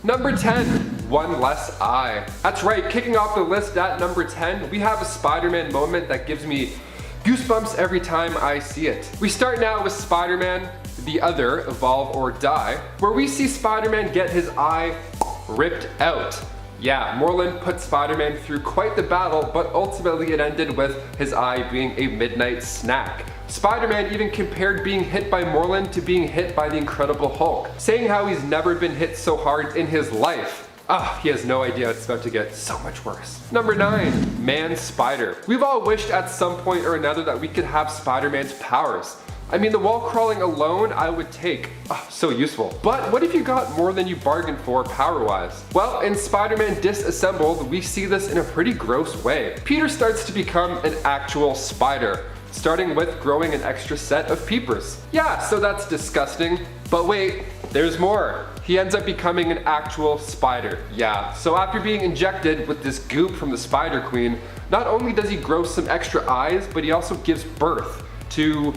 Number 10, one less eye. That's right, kicking off the list at number 10, we have a Spider-Man moment that gives me goosebumps every time I see it. We start now with Spider-Man, The Other, Evolve or Die, where we see Spider-Man get his eye ripped out. Yeah, Morlun put Spider-Man through quite the battle, but ultimately it ended with his eye being a midnight snack. Spider-Man even compared being hit by Morlun to being hit by the Incredible Hulk, saying how he's never been hit so hard in his life. He has no idea it's about to get so much worse. Number 9, Man-Spider. We've all wished at some point or another that we could have Spider-Man's powers. I mean, the wall crawling alone I would take. So useful. But what if you got more than you bargained for power-wise? Well, in Spider-Man Disassembled, we see this in a pretty gross way. Peter starts to become an actual spider, starting with growing an extra set of peepers. Yeah, so that's disgusting. But wait, there's more. He ends up becoming an actual spider. Yeah, so after being injected with this goop from the Spider Queen, not only does he grow some extra eyes, but he also gives birth to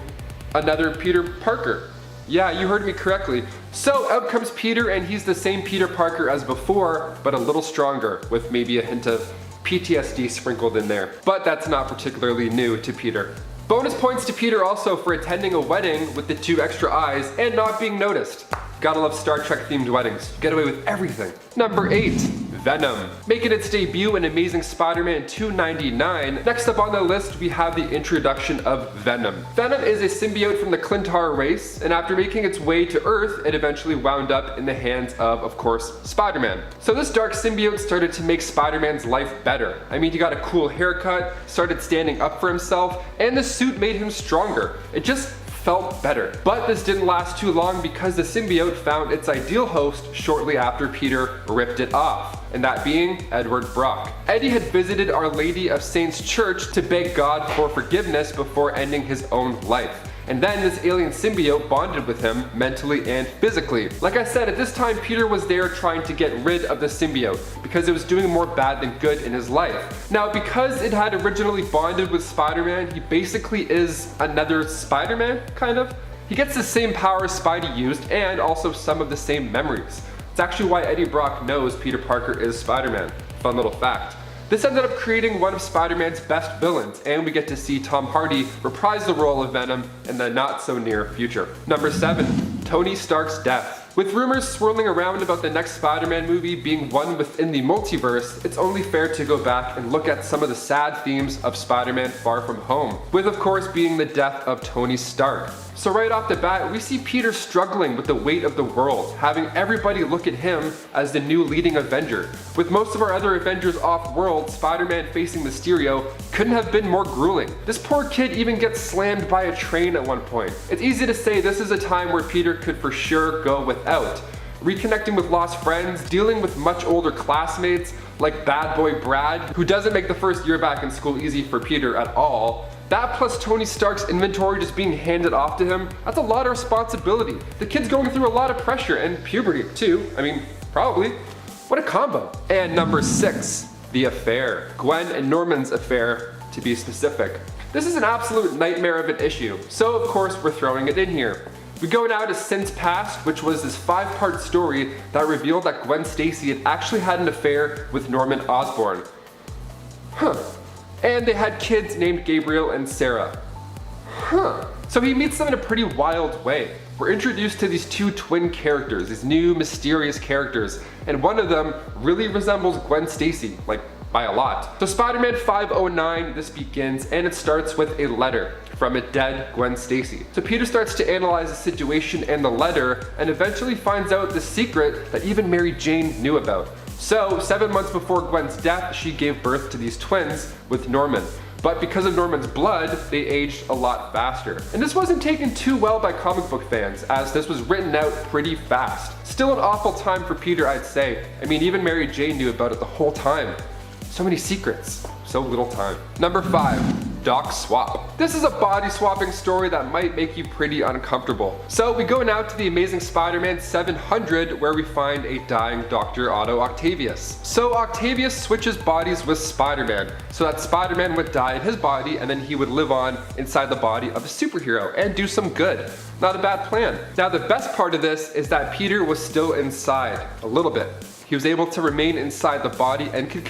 another Peter Parker. Yeah, you heard me correctly. So out comes Peter, and he's the same Peter Parker as before, but a little stronger, with maybe a hint of PTSD sprinkled in there. But that's not particularly new to Peter. Bonus points to Peter also for attending a wedding with the 2 extra eyes and not being noticed. Gotta love Star Trek themed weddings. Get away with everything. Number 8, Venom. Making its debut in Amazing Spider-Man 299, next up on the list we have the introduction of Venom. Venom is a symbiote from the Clintar race, and after making its way to Earth, it eventually wound up in the hands of course, Spider-Man. So this dark symbiote started to make Spider-Man's life better. I mean, he got a cool haircut, started standing up for himself, and the suit made him stronger. It just felt better. But this didn't last too long because the symbiote found its ideal host shortly after Peter ripped it off, and that being Edward Brock. Eddie had visited Our Lady of Saints Church to beg God for forgiveness before ending his own life. And then this alien symbiote bonded with him mentally and physically. Like I said, at this time Peter was there trying to get rid of the symbiote because it was doing more bad than good in his life. Now because it had originally bonded with Spider-Man, he basically is another Spider-Man, kind of. He gets the same powers Spidey used and also some of the same memories. It's actually why Eddie Brock knows Peter Parker is Spider-Man. Fun little fact. This ended up creating one of Spider-Man's best villains, and we get to see Tom Hardy reprise the role of Venom in the not so near future. Number 7, Tony Stark's death. With rumors swirling around about the next Spider-Man movie being one within the multiverse, it's only fair to go back and look at some of the sad themes of Spider-Man Far From Home, with of course being the death of Tony Stark. So right off the bat, we see Peter struggling with the weight of the world, having everybody look at him as the new leading Avenger. With most of our other Avengers off-world, Spider-Man facing Mysterio couldn't have been more grueling. This poor kid even gets slammed by a train at one point. It's easy to say this is a time where Peter could for sure go without. Reconnecting with lost friends, dealing with much older classmates like bad boy Brad, who doesn't make the first year back in school easy for Peter at all. That plus Tony Stark's inventory just being handed off to him, that's a lot of responsibility. The kid's going through a lot of pressure and puberty too. I mean, probably. What a combo. And number 6, the affair. Gwen and Norman's affair, to be specific. This is an absolute nightmare of an issue, so of course we're throwing it in here. We go now to Sins Past, which was this 5-part story that revealed that Gwen Stacy had actually had an affair with Norman Osborn. And they had kids named Gabriel and Sarah. So he meets them in a pretty wild way. We're introduced to these 2 twin characters, these new mysterious characters, and one of them really resembles Gwen Stacy, like by a lot. So Spider-Man 509, this begins, and it starts with a letter from a dead Gwen Stacy. So Peter starts to analyze the situation and the letter, and eventually finds out the secret that even Mary Jane knew about. So 7 months before Gwen's death, she gave birth to these twins with Norman. But because of Norman's blood, they aged a lot faster. And this wasn't taken too well by comic book fans, as this was written out pretty fast. Still an awful time for Peter, I'd say. I mean, even Mary Jane knew about it the whole time. So many secrets, so little time. Number 5, Doc Swap. This is a body swapping story that might make you pretty uncomfortable. So we go now to the Amazing Spider-Man 700, where we find a dying Dr. Otto Octavius. So Octavius switches bodies with Spider-Man, so that Spider-Man would die in his body and then he would live on inside the body of a superhero and do some good. Not a bad plan. Now the best part of this is that Peter was still inside, a little bit. He was able to remain inside the body and could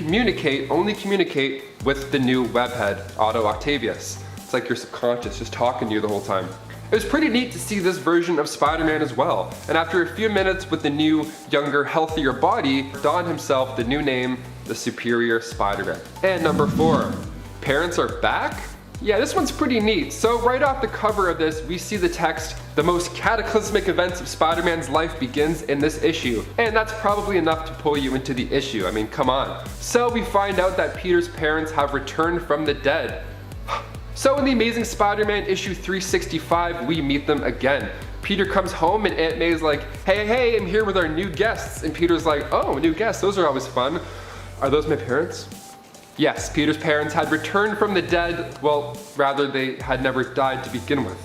only communicate with the new webhead, Otto Octavius. It's like your subconscious just talking to you the whole time. It was pretty neat to see this version of Spider-Man as well, and after a few minutes with the new, younger, healthier body, donned himself the new name, the Superior Spider-Man. And number 4, parents are back? Yeah, this one's pretty neat. So right off the cover of this, we see the text, "The most cataclysmic events of Spider-Man's life begins in this issue." And that's probably enough to pull you into the issue. I mean, come on. So we find out that Peter's parents have returned from the dead. So in the Amazing Spider-Man issue 365, we meet them again. Peter comes home and Aunt May's like, hey, I'm here with our new guests. And Peter's like, oh, new guests, those are always fun. Are those my parents? Yes, Peter's parents had returned from the dead. Well, rather, they had never died to begin with.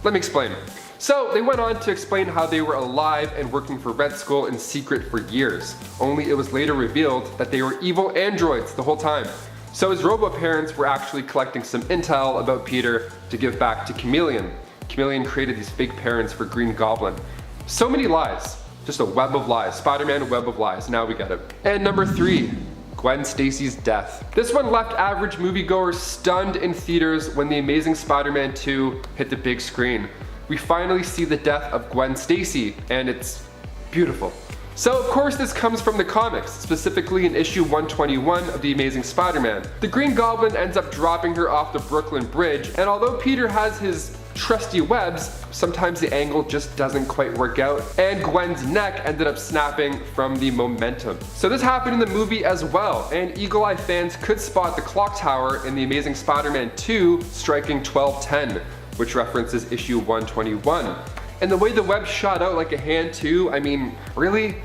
Let me explain. So they went on to explain how they were alive and working for Red Skull in secret for years. Only it was later revealed that they were evil androids the whole time. So his robo-parents were actually collecting some intel about Peter to give back to Chameleon. Chameleon created these fake parents for Green Goblin. So many lies. Just a web of lies. Spider-Man web of lies. Now we get it. And number 3. Gwen Stacy's death. This one left average moviegoers stunned in theaters when The Amazing Spider-Man 2 hit the big screen. We finally see the death of Gwen Stacy, and it's beautiful. So of course this comes from the comics, specifically in issue 121 of The Amazing Spider-Man. The Green Goblin ends up dropping her off the Brooklyn Bridge, and although Peter has his trusty webs, sometimes the angle just doesn't quite work out, and Gwen's neck ended up snapping from the momentum. So this happened in the movie as well, and Eagle Eye fans could spot the clock tower in The Amazing Spider-Man 2 striking 12:10, which references issue 121. And the way the web shot out like a hand too, I mean, really?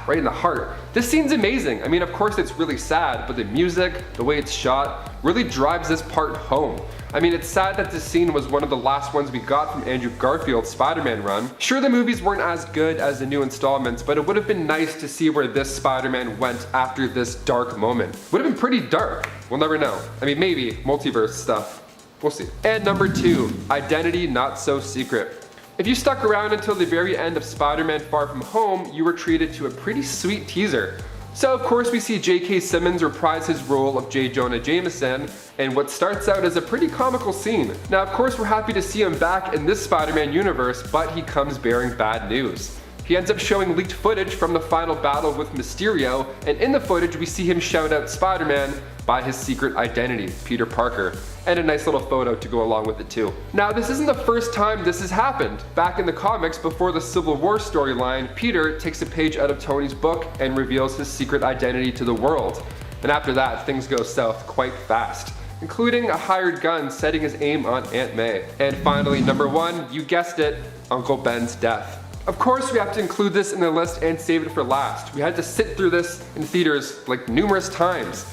Right in the heart. This scene's amazing. I mean, of course it's really sad, but the music, the way it's shot, really drives this part home. I mean, it's sad that this scene was one of the last ones we got from Andrew Garfield's Spider-Man run. Sure, the movies weren't as good as the new installments, but it would have been nice to see where this Spider-Man went after this dark moment. Would have been pretty dark. We'll never know. I mean, maybe multiverse stuff. We'll see. And number 2, identity not so secret. If you stuck around until the very end of Spider-Man Far From Home, you were treated to a pretty sweet teaser. So of course we see J.K. Simmons reprise his role of J. Jonah Jameson in what starts out as a pretty comical scene. Now of course we're happy to see him back in this Spider-Man universe, but he comes bearing bad news. He ends up showing leaked footage from the final battle with Mysterio, and in the footage we see him shout out Spider-Man by his secret identity, Peter Parker, and a nice little photo to go along with it too. Now this isn't the first time this has happened. Back in the comics before the Civil War storyline, Peter takes a page out of Tony's book and reveals his secret identity to the world. And after that, things go south quite fast, including a hired gun setting his aim on Aunt May. And finally, number 1, you guessed it, Uncle Ben's death. Of course we have to include this in the list and save it for last. We had to sit through this in theaters like numerous times.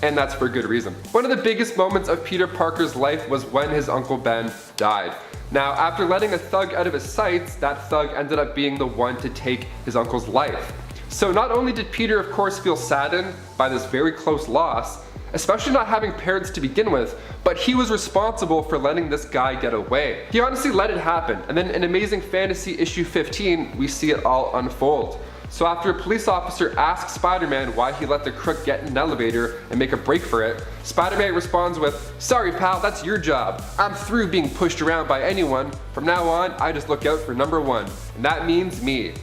And that's for good reason. One of the biggest moments of Peter Parker's life was when his Uncle Ben died. Now, after letting a thug out of his sights, that thug ended up being the one to take his uncle's life. So not only did Peter, of course, feel saddened by this very close loss, especially not having parents to begin with, but he was responsible for letting this guy get away. He honestly let it happen, and then in Amazing Fantasy issue 15, we see it all unfold. So after a police officer asks Spider-Man why he let the crook get in an elevator and make a break for it, Spider-Man responds with, "Sorry pal, that's your job. I'm through being pushed around by anyone. From now on, I just look out for number 1, and that means me."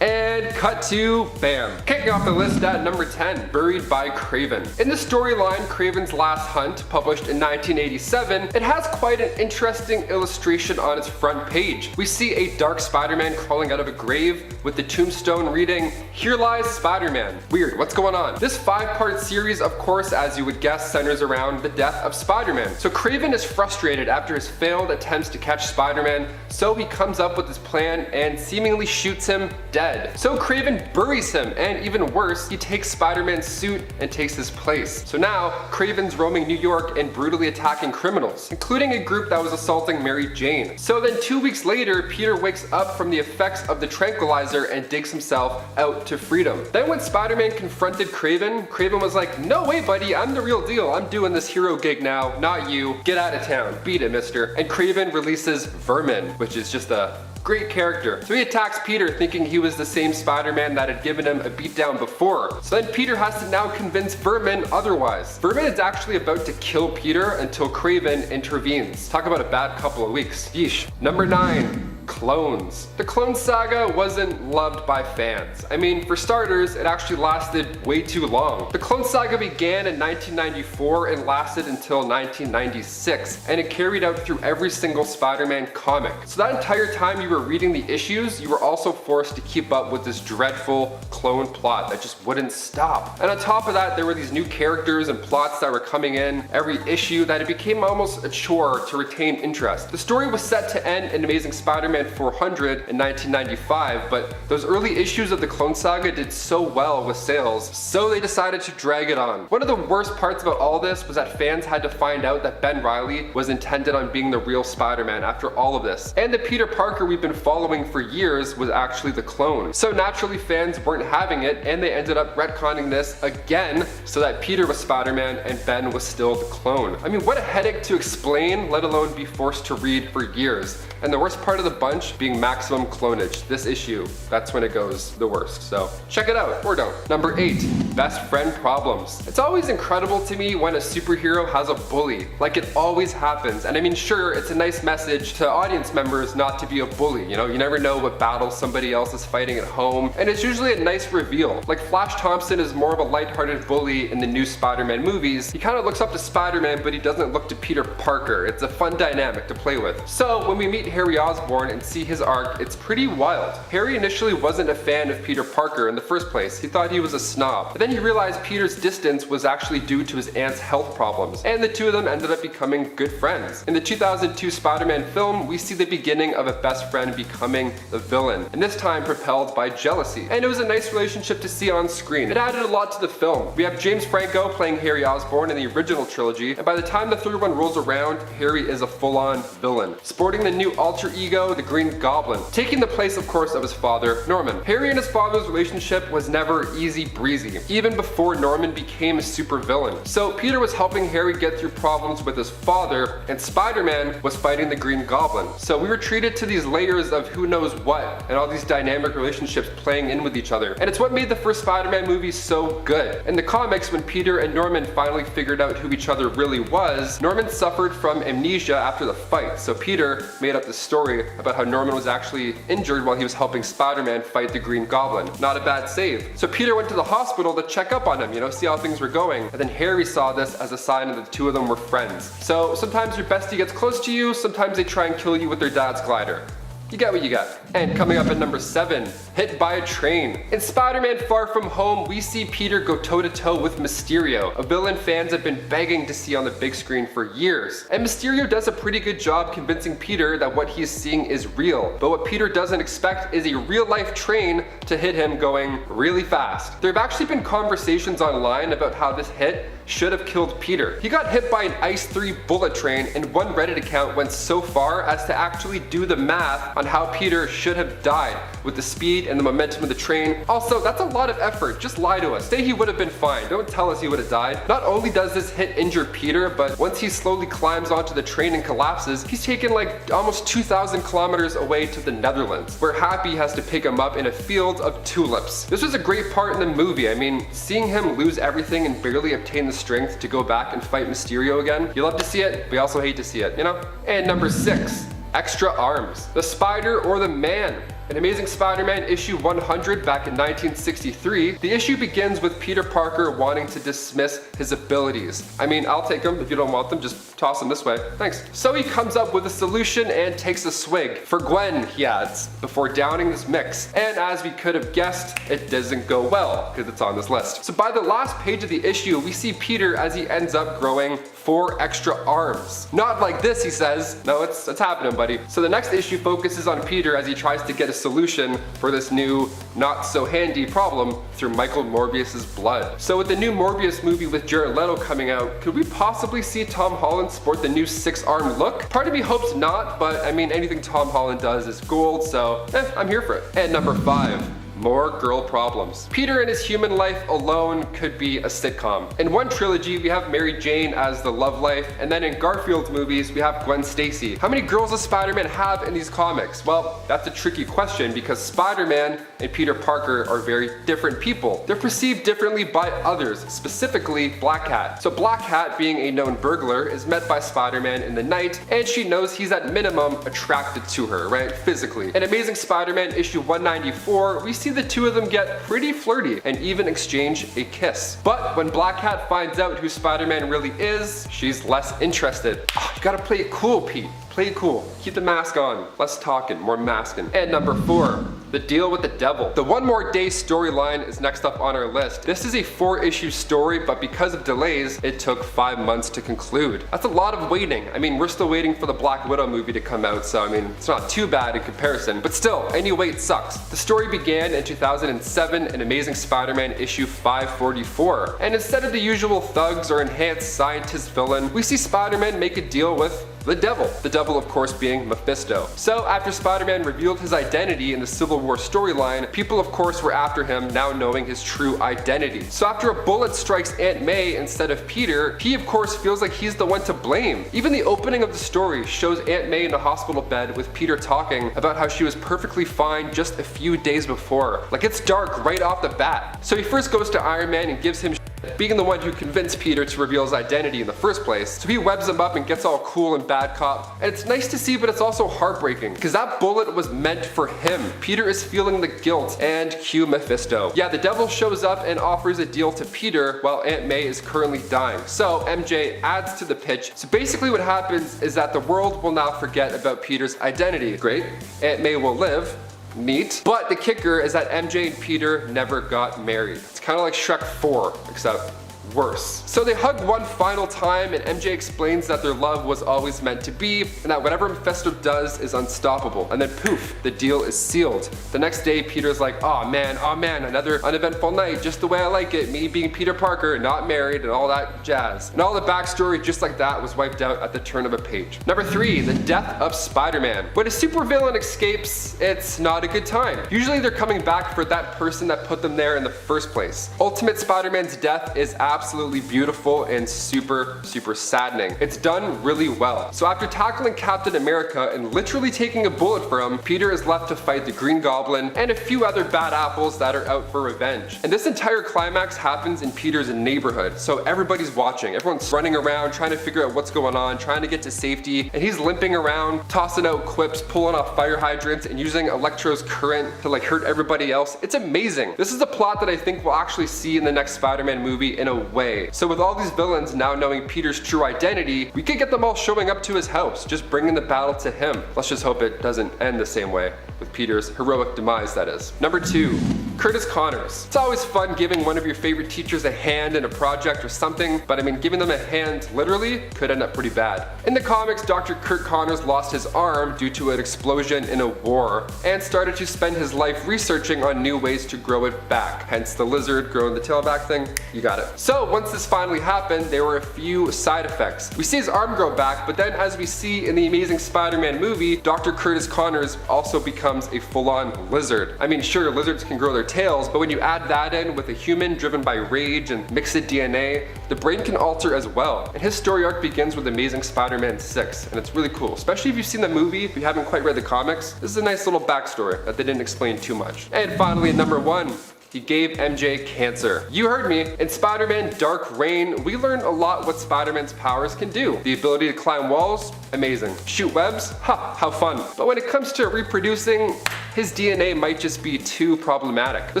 And cut to, bam. Kicking off the list at number 10, Buried by Kraven. In the storyline Kraven's Last Hunt, published in 1987, it has quite an interesting illustration on its front page. We see a dark Spider-Man crawling out of a grave with the tombstone reading, "Here lies Spider-Man." Weird, what's going on? This 5-part series, of course, as you would guess, centers around the death of Spider-Man. So Kraven is frustrated after his failed attempts to catch Spider-Man, so he comes up with his plan and seemingly shoots him dead. So Kraven buries him, and even worse, he takes Spider-Man's suit and takes his place. So now, Kraven's roaming New York and brutally attacking criminals, including a group that was assaulting Mary Jane. So then 2 weeks later, Peter wakes up from the effects of the tranquilizer and digs himself out to freedom. Then when Spider-Man confronted Kraven, Kraven was like, "No way buddy, I'm the real deal. I'm doing this hero gig now, not you. Get out of town. Beat it, mister." And Kraven releases Vermin, which is just a Great character. So he attacks Peter thinking he was the same Spider-Man that had given him a beatdown before. So then Peter has to now convince Vermin otherwise. Vermin is actually about to kill Peter until Kraven intervenes. Talk about a bad couple of weeks. Yeesh. Number 9. Clones. The Clone Saga wasn't loved by fans. I mean, for starters, it actually lasted way too long. The Clone Saga began in 1994 and lasted until 1996, and it carried out through every single Spider-Man comic. So that entire time you were reading the issues, you were also forced to keep up with this dreadful clone plot that just wouldn't stop. And on top of that, there were these new characters and plots that were coming in every issue that it became almost a chore to retain interest. The story was set to end in Amazing Spider-Man 400 in 1995, but those early issues of the Clone Saga did so well with sales, so they decided to drag it on. One of the worst parts about all this was that fans had to find out that Ben Reilly was intended on being the real Spider-Man after all of this, and the Peter Parker we've been following for years was actually the clone. So naturally fans weren't having it, and they ended up retconning this again so that Peter was Spider-Man and Ben was still the clone. I mean, what a headache to explain, let alone be forced to read for years. And the worst part of the bunch being maximum clonage. This issue, that's when it goes the worst. So check it out, or don't. Number 8, best friend problems. It's always incredible to me when a superhero has a bully. Like, it always happens. And I mean, sure, it's a nice message to audience members not to be a bully. You know, you never know what battle somebody else is fighting at home. And it's usually a nice reveal. Like, Flash Thompson is more of a lighthearted bully in the new Spider-Man movies. He kind of looks up to Spider-Man, but he doesn't look to Peter Parker. It's a fun dynamic to play with. So when we meet Harry Osborn and see his arc, it's pretty wild. Harry initially wasn't a fan of Peter Parker in the first place. He thought he was a snob. But then he realized Peter's distance was actually due to his aunt's health problems, and the two of them ended up becoming good friends. In the 2002 Spider-Man film, we see the beginning of a best friend becoming the villain, and this time propelled by jealousy. And it was a nice relationship to see on screen. It added a lot to the film. We have James Franco playing Harry Osborn in the original trilogy, and by the time the third one rolls around, Harry is a full-on villain, sporting the new alter ego, the Green Goblin, taking the place, of course, of his father, Norman. Harry and his father's relationship was never easy breezy, even before Norman became a supervillain. So Peter was helping Harry get through problems with his father, and Spider-Man was fighting the Green Goblin. So we were treated to these layers of who knows what, and all these dynamic relationships playing in with each other. And it's what made the first Spider-Man movie so good. In the comics, when Peter and Norman finally figured out who each other really was, Norman suffered from amnesia after the fight. So Peter made up the story about how Norman was actually injured while he was helping Spider-Man fight the Green Goblin. Not a bad save. So Peter went to the hospital to check up on him, you know, see how things were going. And then Harry saw this as a sign that the two of them were friends. So sometimes your bestie gets close to you, sometimes they try and kill you with their dad's glider. You get what you got. And coming up at number 7, hit by a train. In Spider-Man Far From Home, we see Peter go toe-to-toe with Mysterio, a villain fans have been begging to see on the big screen for years. And Mysterio does a pretty good job convincing Peter that what he's seeing is real. But what Peter doesn't expect is a real-life train to hit him going really fast. There have actually been conversations online about how this hit should have killed Peter. He got hit by an Ice 3 bullet train, and one Reddit account went so far as to actually do the math on how Peter should have died with the speed and the momentum of the train. Also, that's a lot of effort. Just lie to us. Say he would have been fine. Don't tell us he would have died. Not only does this hit injure Peter, but once he slowly climbs onto the train and collapses, he's taken like almost 2,000 kilometers away to the Netherlands, where Happy has to pick him up in a field of tulips. This was a great part in the movie. I mean, seeing him lose everything and barely obtain the strength to go back and fight Mysterio again, you love to see it, but you also hate to see it, you know? And number 6, extra arms. The Spider or the Man. In Amazing Spider-Man issue 100 back in 1963, the issue begins with Peter Parker wanting to dismiss his abilities. I mean, I'll take them. If you don't want them, just toss them this way. Thanks. So he comes up with a solution and takes a swig. For Gwen, he adds, before downing this mix. And as we could have guessed, it doesn't go well, because it's on this list. So by the last page of the issue, we see Peter as he ends up growing 4 extra arms. Not like this, he says. No, it's happening, buddy. So the next issue focuses on Peter as he tries to get a solution for this new, not so handy problem through Michael Morbius's blood. So with the new Morbius movie with Jared Leto coming out, could we possibly see Tom Holland sport the new 6-arm look? Part of me hopes not, but I mean, anything Tom Holland does is gold, so I'm here for it. And number 5. more girl problems. Peter and his human life alone could be a sitcom. In one trilogy, we have Mary Jane as the love life, and then in Garfield's movies, we have Gwen Stacy. How many girls does Spider-Man have in these comics? Well, that's a tricky question because Spider-Man and Peter Parker are very different people. They're perceived differently by others, specifically Black Cat. So Black Cat, being a known burglar, is met by Spider-Man in the night, and she knows he's at minimum attracted to her, right, physically. In Amazing Spider-Man issue 194, we see the two of them get pretty flirty and even exchange a kiss. But when Black Cat finds out who Spider-Man really is, she's less interested. You gotta play it cool, Pete. Play it cool. Keep the mask on. Less talking, more masking. And number 4, the deal with the devil. The One More Day storyline is next up on our list. This is a 4-issue story, but because of delays, it took 5 months to conclude. That's a lot of waiting. I mean, we're still waiting for the Black Widow movie to come out, so I mean, it's not too bad in comparison. But still, any wait sucks. The story began in 2007 in Amazing Spider-Man issue 544. And instead of the usual thugs or enhanced scientist villain, we see Spider-Man make a deal with the devil. The devil, of course, being Mephisto. So after Spider-Man revealed his identity in the Civil War storyline, people of course were after him, now knowing his true identity. So after a bullet strikes Aunt May instead of Peter, he of course feels like he's the one to blame. Even the opening of the story shows Aunt May in a hospital bed with Peter talking about how she was perfectly fine just a few days before. Like, it's dark right off the bat. So he first goes to Iron Man and gives him being the one who convinced Peter to reveal his identity in the first place. So he webs him up and gets all cool and bad cop. And it's nice to see, but it's also heartbreaking because that bullet was meant for him. Peter is feeling the guilt, and cue Mephisto. Yeah, the devil shows up and offers a deal to Peter while Aunt May is currently dying. So MJ adds to the pitch. So basically what happens is that the world will now forget about Peter's identity. Great. Aunt May will live. Neat. But the kicker is that MJ and Peter never got married. It's kind of like Shrek 4, except worse. So they hug one final time, and MJ explains that their love was always meant to be, and that whatever Mephisto does is unstoppable. And then poof, the deal is sealed. The next day, Peter's like, oh man, another uneventful night, just the way I like it, me being Peter Parker, not married, and all that jazz. And all the backstory just like that was wiped out at the turn of a page. Number 3, the death of Spider-Man. When a supervillain escapes, it's not a good time. Usually they're coming back for that person that put them there in the first place. Ultimate Spider-Man's death is absolutely beautiful and super saddening. It's done really well. So after tackling Captain America and literally taking a bullet for him, Peter is left to fight the Green Goblin and a few other bad apples that are out for revenge. And this entire climax happens in Peter's neighborhood, so everybody's watching. Everyone's running around trying to figure out what's going on, trying to get to safety, and he's limping around, tossing out quips, pulling off fire hydrants, and using Electro's current to like hurt everybody else. It's amazing. This is a plot that I think we'll actually see in the next Spider-Man movie in a way. So with all these villains now knowing Peter's true identity, we could get them all showing up to his house, just bringing the battle to him. Let's just hope it doesn't end the same way, with Peter's heroic demise, that is. Number 2, Curtis Connors. It's always fun giving one of your favorite teachers a hand in a project or something, but I mean, giving them a hand literally could end up pretty bad. In the comics, Dr. Curt Connors lost his arm due to an explosion in a war and started to spend his life researching on new ways to grow it back. Hence the lizard growing the tail back thing. You got it. So once this finally happened, there were a few side effects. We see his arm grow back, but then as we see in the Amazing Spider-Man movie, Dr. Curtis Connors also becomes a full-on lizard. I mean, sure, lizards can grow their tails, but when you add that in with a human driven by rage and mixed DNA, the brain can alter as well. And his story arc begins with Amazing Spider-Man 6, and it's really cool. Especially if you've seen the movie, if you haven't quite read the comics, this is a nice little backstory that they didn't explain too much. And finally, number 1, he gave MJ cancer. You heard me. In Spider-Man Dark Reign, we learn a lot what Spider-Man's powers can do. The ability to climb walls, amazing. Shoot webs, ha, how fun. But when it comes to reproducing, his DNA might just be too problematic. The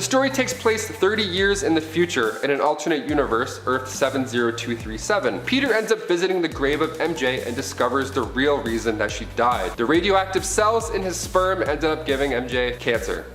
story takes place 30 years in the future in an alternate universe, Earth 70237. Peter ends up visiting the grave of MJ and discovers the real reason that she died. The radioactive cells in his sperm ended up giving MJ cancer.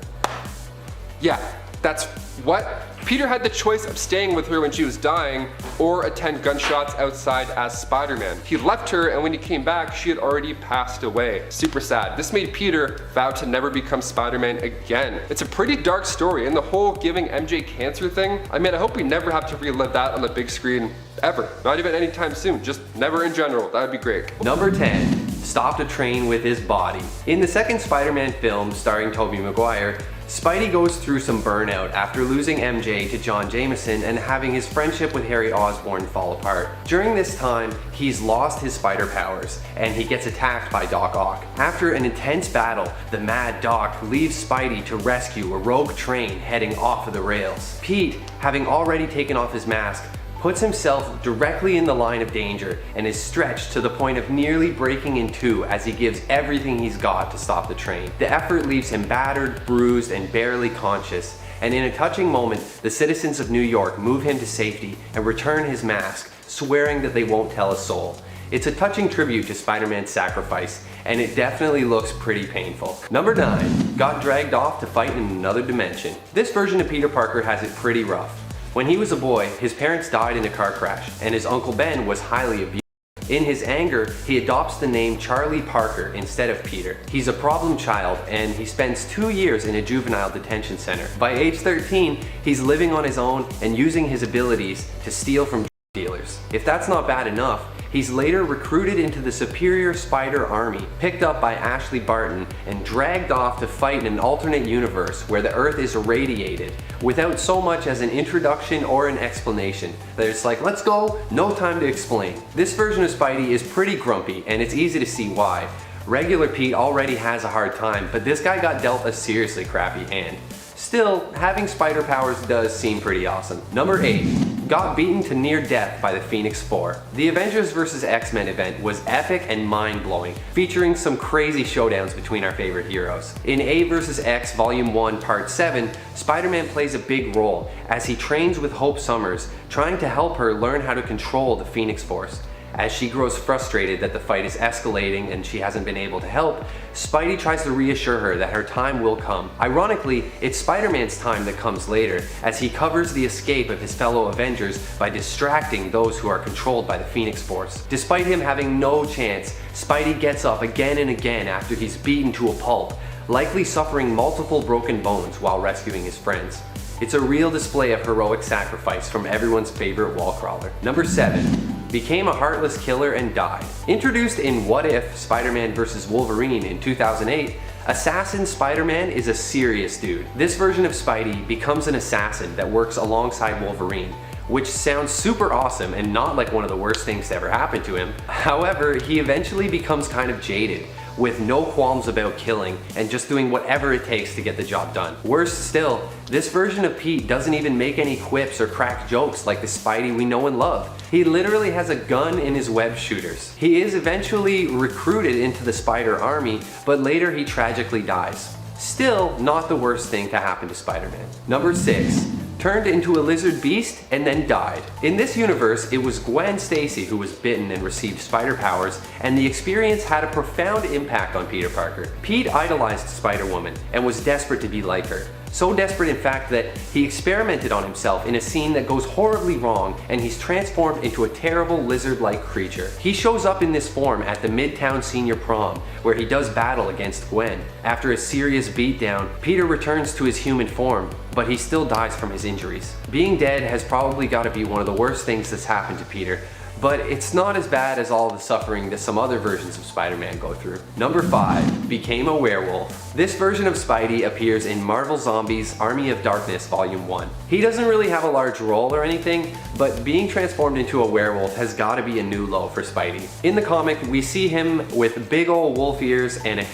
Yeah. That's what? Peter had the choice of staying with her when she was dying or attend gunshots outside as Spider-Man. He left her, and when he came back, she had already passed away. Super sad. This made Peter vow to never become Spider-Man again. It's a pretty dark story, and the whole giving MJ cancer thing, I mean, I hope we never have to relive that on the big screen ever. Not even anytime soon, just never in general. That would be great. Number 10, stopped a train with his body. In the second Spider-Man film starring Tobey Maguire, Spidey goes through some burnout after losing MJ to John Jameson and having his friendship with Harry Osborn fall apart. During this time, he's lost his spider powers and he gets attacked by Doc Ock. After an intense battle, the Mad Doc leaves Spidey to rescue a rogue train heading off of the rails. Pete, having already taken off his mask, puts himself directly in the line of danger and is stretched to the point of nearly breaking in two as he gives everything he's got to stop the train. The effort leaves him battered, bruised, and barely conscious, and in a touching moment, the citizens of New York move him to safety and return his mask, swearing that they won't tell a soul. It's a touching tribute to Spider-Man's sacrifice, and it definitely looks pretty painful. Number 9, got dragged off to fight in another dimension. This version of Peter Parker has it pretty rough. When he was a boy, his parents died in a car crash, and his Uncle Ben was highly abused. In his anger, he adopts the name Charlie Parker instead of Peter. He's a problem child, and he spends 2 years in a juvenile detention center. By age 13, he's living on his own and using his abilities to steal from dealers. If that's not bad enough, he's later recruited into the Superior Spider Army, picked up by Ashley Barton, and dragged off to fight in an alternate universe where the Earth is irradiated, without so much as an introduction or an explanation. They're just like, let's go, no time to explain. This version of Spidey is pretty grumpy, and it's easy to see why. Regular Pete already has a hard time, but this guy got dealt a seriously crappy hand. Still, having spider powers does seem pretty awesome. Number 8. Got beaten to near death by the Phoenix Four. The Avengers vs. X-Men event was epic and mind-blowing, featuring some crazy showdowns between our favorite heroes. In A vs. X Volume 1 Part 7, Spider-Man plays a big role as he trains with Hope Summers, trying to help her learn how to control the Phoenix Force. As she grows frustrated that the fight is escalating and she hasn't been able to help, Spidey tries to reassure her that her time will come. Ironically, it's Spider-Man's time that comes later, as he covers the escape of his fellow Avengers by distracting those who are controlled by the Phoenix Force. Despite him having no chance, Spidey gets up again and again after he's beaten to a pulp, likely suffering multiple broken bones while rescuing his friends. It's a real display of heroic sacrifice from everyone's favorite wall crawler. Number 7. Became a heartless killer and died. Introduced in What If Spider-Man vs. Wolverine in 2008, Assassin Spider-Man is a serious dude. This version of Spidey becomes an assassin that works alongside Wolverine, which sounds super awesome and not like one of the worst things to ever happen to him. However, he eventually becomes kind of jaded, with no qualms about killing and just doing whatever it takes to get the job done. Worse still, this version of Pete doesn't even make any quips or crack jokes like the Spidey we know and love. He literally has a gun in his web shooters. He is eventually recruited into the Spider Army, but later he tragically dies. Still, not the worst thing to happen to Spider-Man. Number 6. Turned into a lizard beast and then died. In this universe, it was Gwen Stacy who was bitten and received spider powers, and the experience had a profound impact on Peter Parker. Pete idolized Spider-Woman and was desperate to be like her. So desperate in fact that he experimented on himself in a scene that goes horribly wrong, and he's transformed into a terrible lizard-like creature. He shows up in this form at the Midtown Senior Prom, where he does battle against Gwen. After a serious beatdown, Peter returns to his human form, but he still dies from his injuries. Being dead has probably got to be one of the worst things that's happened to Peter, but it's not as bad as all the suffering that some other versions of Spider-Man go through. Number 5. Became a werewolf. This version of Spidey appears in Marvel Zombies Army of Darkness Volume 1. He doesn't really have a large role or anything, but being transformed into a werewolf has got to be a new low for Spidey. In the comic, we see him with big old wolf ears and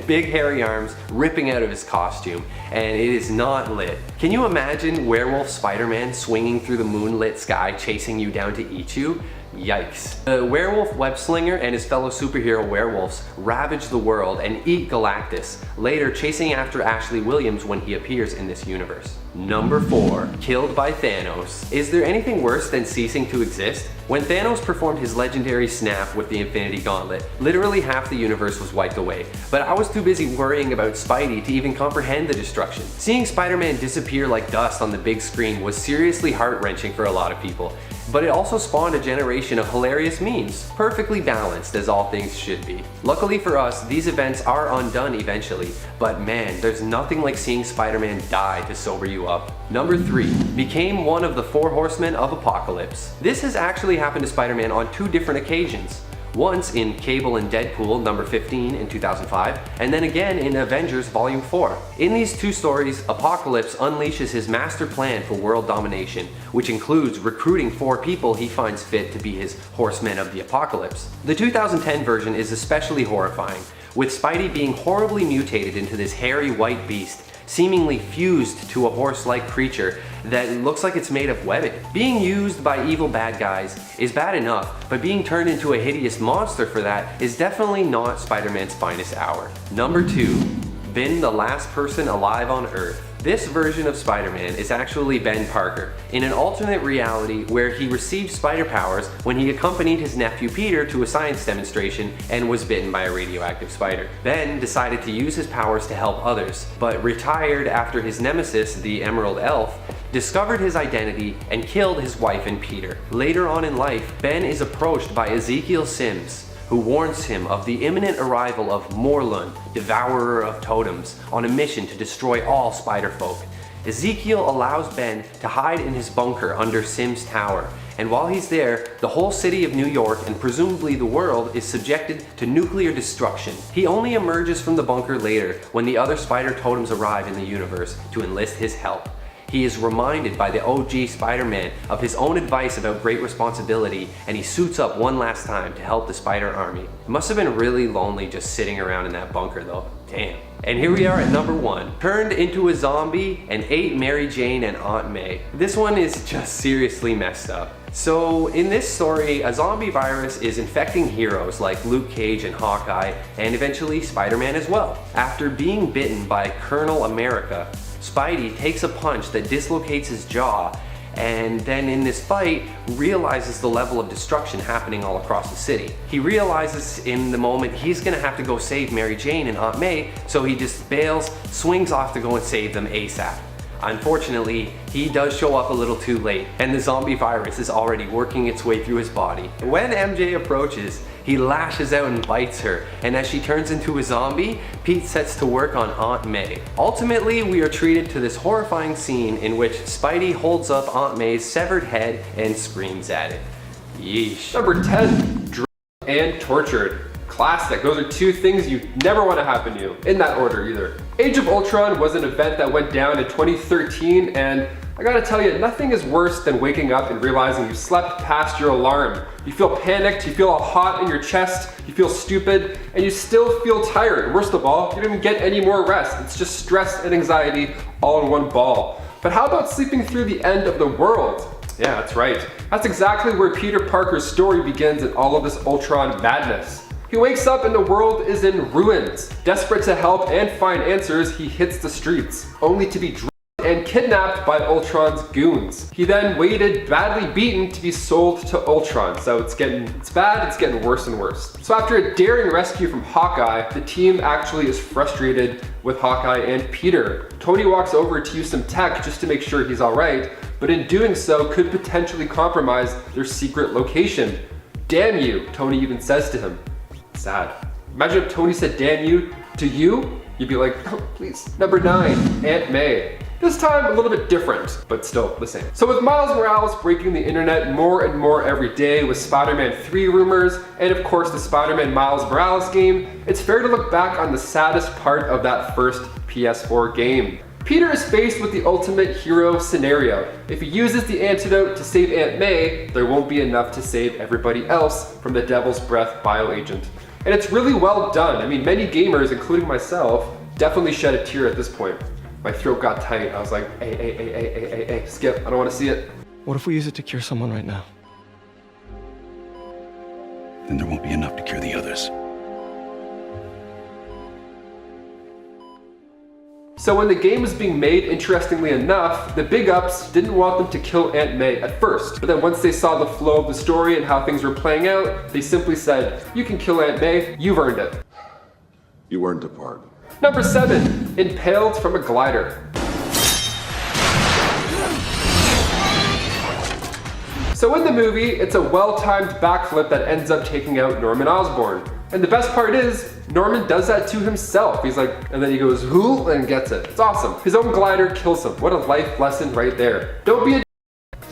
big hairy arms ripping out of his costume, and it is not lit. Can you imagine werewolf Spider-Man swinging through the moonlit sky chasing you down to eat you? Yikes. The werewolf web-slinger and his fellow superhero werewolves ravage the world and eat Galactus, later chasing after Ashley Williams when he appears in this universe. Number 4. Killed by Thanos. Is there anything worse than ceasing to exist? When Thanos performed his legendary snap with the Infinity Gauntlet, literally half the universe was wiped away, but I was too busy worrying about Spidey to even comprehend the destruction. Seeing Spider-Man disappear like dust on the big screen was seriously heart-wrenching for a lot of people, but it also spawned a generation of hilarious memes, perfectly balanced as all things should be. Luckily for us, these events are undone eventually, but man, there's nothing like seeing Spider-Man die to sober you up. Number 3. Became one of the 4 horsemen of Apocalypse. This has actually happened to Spider-Man on 2 different occasions. once in Cable and Deadpool number 15 in 2005, and then again in Avengers Volume 4. In these two stories, Apocalypse unleashes his master plan for world domination, which includes recruiting 4 people he finds fit to be his Horsemen of the Apocalypse. The 2010 version is especially horrifying, with Spidey being horribly mutated into this hairy white beast, seemingly fused to a horse-like creature that looks like it's made of webbing. Being used by evil bad guys is bad enough, but being turned into a hideous monster for that is definitely not Spider-Man's finest hour. Number 2. Ben, the last person alive on Earth. This version of Spider-Man is actually Ben Parker, in an alternate reality where he received spider powers when he accompanied his nephew Peter to a science demonstration and was bitten by a radioactive spider. Ben decided to use his powers to help others, but retired after his nemesis, the Emerald Elf, discovered his identity and killed his wife and Peter. Later on in life, Ben is approached by Ezekiel Sims, who warns him of the imminent arrival of Morlun, devourer of totems, on a mission to destroy all spider-folk. Ezekiel allows Ben to hide in his bunker under Sims Tower, and while he's there, the whole city of New York and presumably the world is subjected to nuclear destruction. He only emerges from the bunker later when the other spider totems arrive in the universe to enlist his help. He is reminded by the OG Spider-Man of his own advice about great responsibility, and he suits up one last time to help the Spider Army. It must have been really lonely just sitting around in that bunker though. Damn. And here we are at number 1. Turned into a zombie and ate Mary Jane and Aunt May. This one is just seriously messed up. So in this story, a zombie virus is infecting heroes like Luke Cage and Hawkeye, and eventually Spider-Man as well. After being bitten by Colonel America, Spidey takes a punch that dislocates his jaw, and then in this fight realizes the level of destruction happening all across the city. He realizes in the moment he's gonna have to go save Mary Jane and Aunt May, so he just bails, swings off to go and save them ASAP. Unfortunately, he does show up a little too late, and the zombie virus is already working its way through his body. When MJ approaches, he lashes out and bites her, and as she turns into a zombie, Pete sets to work on Aunt May. Ultimately, we are treated to this horrifying scene in which Spidey holds up Aunt May's severed head and screams at it. Yeesh. Number 10, drugged and tortured. Classic. Those are 2 things you never want to happen to you, in that order either. Age of Ultron was an event that went down in 2013, and I gotta tell you, nothing is worse than waking up and realizing you slept past your alarm. You feel panicked, you feel all hot in your chest, you feel stupid, and you still feel tired. Worst of all, you don't even get any more rest. It's just stress and anxiety all in one ball. But how about sleeping through the end of the world? Yeah, that's right. That's exactly where Peter Parker's story begins in all of this Ultron madness. He wakes up and the world is in ruins. Desperate to help and find answers, he hits the streets, only to be drugged and kidnapped by Ultron's goons. He then waited, badly beaten, to be sold to Ultron. So it's bad, it's getting worse and worse. So after a daring rescue from Hawkeye, the team actually is frustrated with Hawkeye and Peter. Tony walks over to use some tech just to make sure he's alright, but in doing so could potentially compromise their secret location. Damn you, Tony even says to him. Sad. Imagine if Tony said damn you to you, you'd be like, oh, please. Number 9, Aunt May. This time a little bit different, but still the same. So with Miles Morales breaking the internet more and more every day with Spider-Man 3 rumors, and of course the Spider-Man Miles Morales game, it's fair to look back on the saddest part of that first PS4 game. Peter is faced with the ultimate hero scenario. If he uses the antidote to save Aunt May, there won't be enough to save everybody else from the Devil's Breath bioagent. And it's really well done. I mean, many gamers, including myself, definitely shed a tear at this point. My throat got tight. I was like, hey, skip, I don't want to see it. What if we use it to cure someone right now? Then there won't be enough to cure the others. So when the game was being made, interestingly enough, the big ups didn't want them to kill Aunt May at first. But then once they saw the flow of the story and how things were playing out, they simply said, you can kill Aunt May, you've earned it. You earned a pardon. Number 7, impaled from a glider. So in the movie, it's a well-timed backflip that ends up taking out Norman Osborn. And the best part is, Norman does that to himself. He's like, and then he goes, whoo, and gets it. It's awesome. His own glider kills him. What a life lesson right there. Don't be a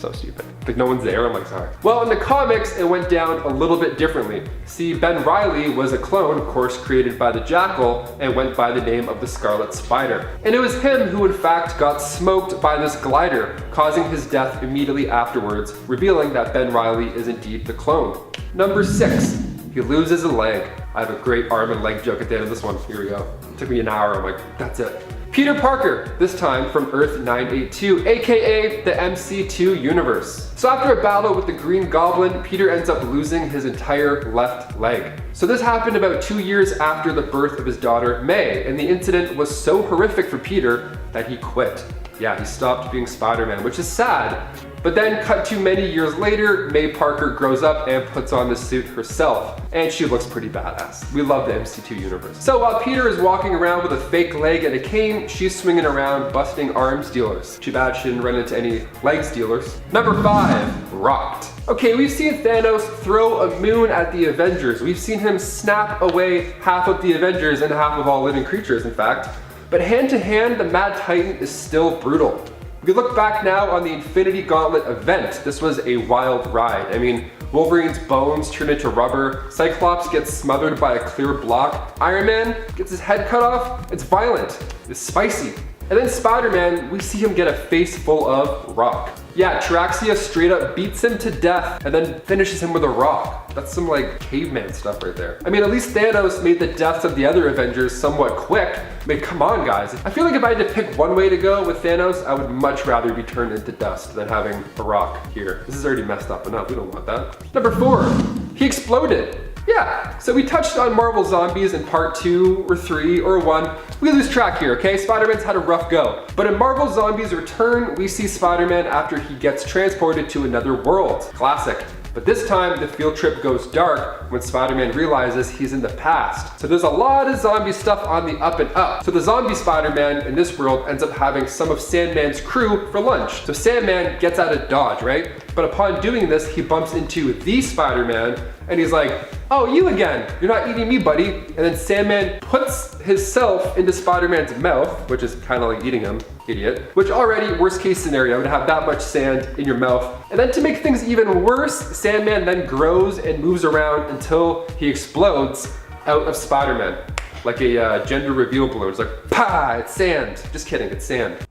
So stupid. Like no one's there, I'm like, sorry. Well, in the comics, it went down a little bit differently. See, Ben Reilly was a clone, of course, created by the Jackal and went by the name of the Scarlet Spider. And it was him who in fact got smoked by this glider, causing his death immediately afterwards, revealing that Ben Reilly is indeed the clone. Number 6, he loses a leg. I have a great arm and leg joke at the end of this one. Here we go. It took me an hour, I'm like, that's it. Peter Parker, this time from Earth 982, aka the MC2 universe. So after a battle with the Green Goblin, Peter ends up losing his entire left leg. So this happened about 2 years after the birth of his daughter, May, and the incident was so horrific for Peter that he quit. Yeah, he stopped being Spider-Man, which is sad. But then cut to many years later, May Parker grows up and puts on the suit herself. And she looks pretty badass. We love the MC2 universe. So while Peter is walking around with a fake leg and a cane, she's swinging around busting arms dealers. Too bad she didn't run into any leg stealers. Number 5, Rocked. Okay, we've seen Thanos throw a moon at the Avengers. We've seen him snap away half of the Avengers and half of all living creatures, in fact. But hand to hand, the Mad Titan is still brutal. If we look back now on the Infinity Gauntlet event, this was a wild ride. I mean, Wolverine's bones turn into rubber, Cyclops gets smothered by a clear block, Iron Man gets his head cut off. It's violent, it's spicy. And then Spider-Man, we see him get a face full of rock. Yeah, Traxia straight up beats him to death and then finishes him with a rock. That's some like caveman stuff right there. I mean, at least Thanos made the deaths of the other Avengers somewhat quick. I mean, come on guys. I feel like if I had to pick one way to go with Thanos, I would much rather be turned into dust than having a rock here. This is already messed up enough, we don't want that. Number 4, he exploded. Yeah, so we touched on Marvel Zombies in part 2 or 3 or 1. We lose track here, okay? Spider-Man's had a rough go. But in Marvel Zombies Return, we see Spider-Man after he gets transported to another world. Classic. But this time, the field trip goes dark when Spider-Man realizes he's in the past. So there's a lot of zombie stuff on the up and up. So the zombie Spider-Man in this world ends up having some of Sandman's crew for lunch. So Sandman gets out of Dodge, right? But upon doing this, he bumps into the Spider-Man and he's like, oh, you again, you're not eating me, buddy. And then Sandman puts himself into Spider-Man's mouth, which is kind of like eating him, idiot. Which already, worst case scenario, would have that much sand in your mouth. And then to make things even worse, Sandman then grows and moves around until he explodes out of Spider-Man. Like a gender reveal balloon. It's like, pah, it's sand. Just kidding, it's sand.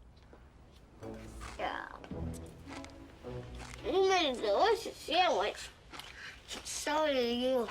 You made a delicious sandwich. So did you.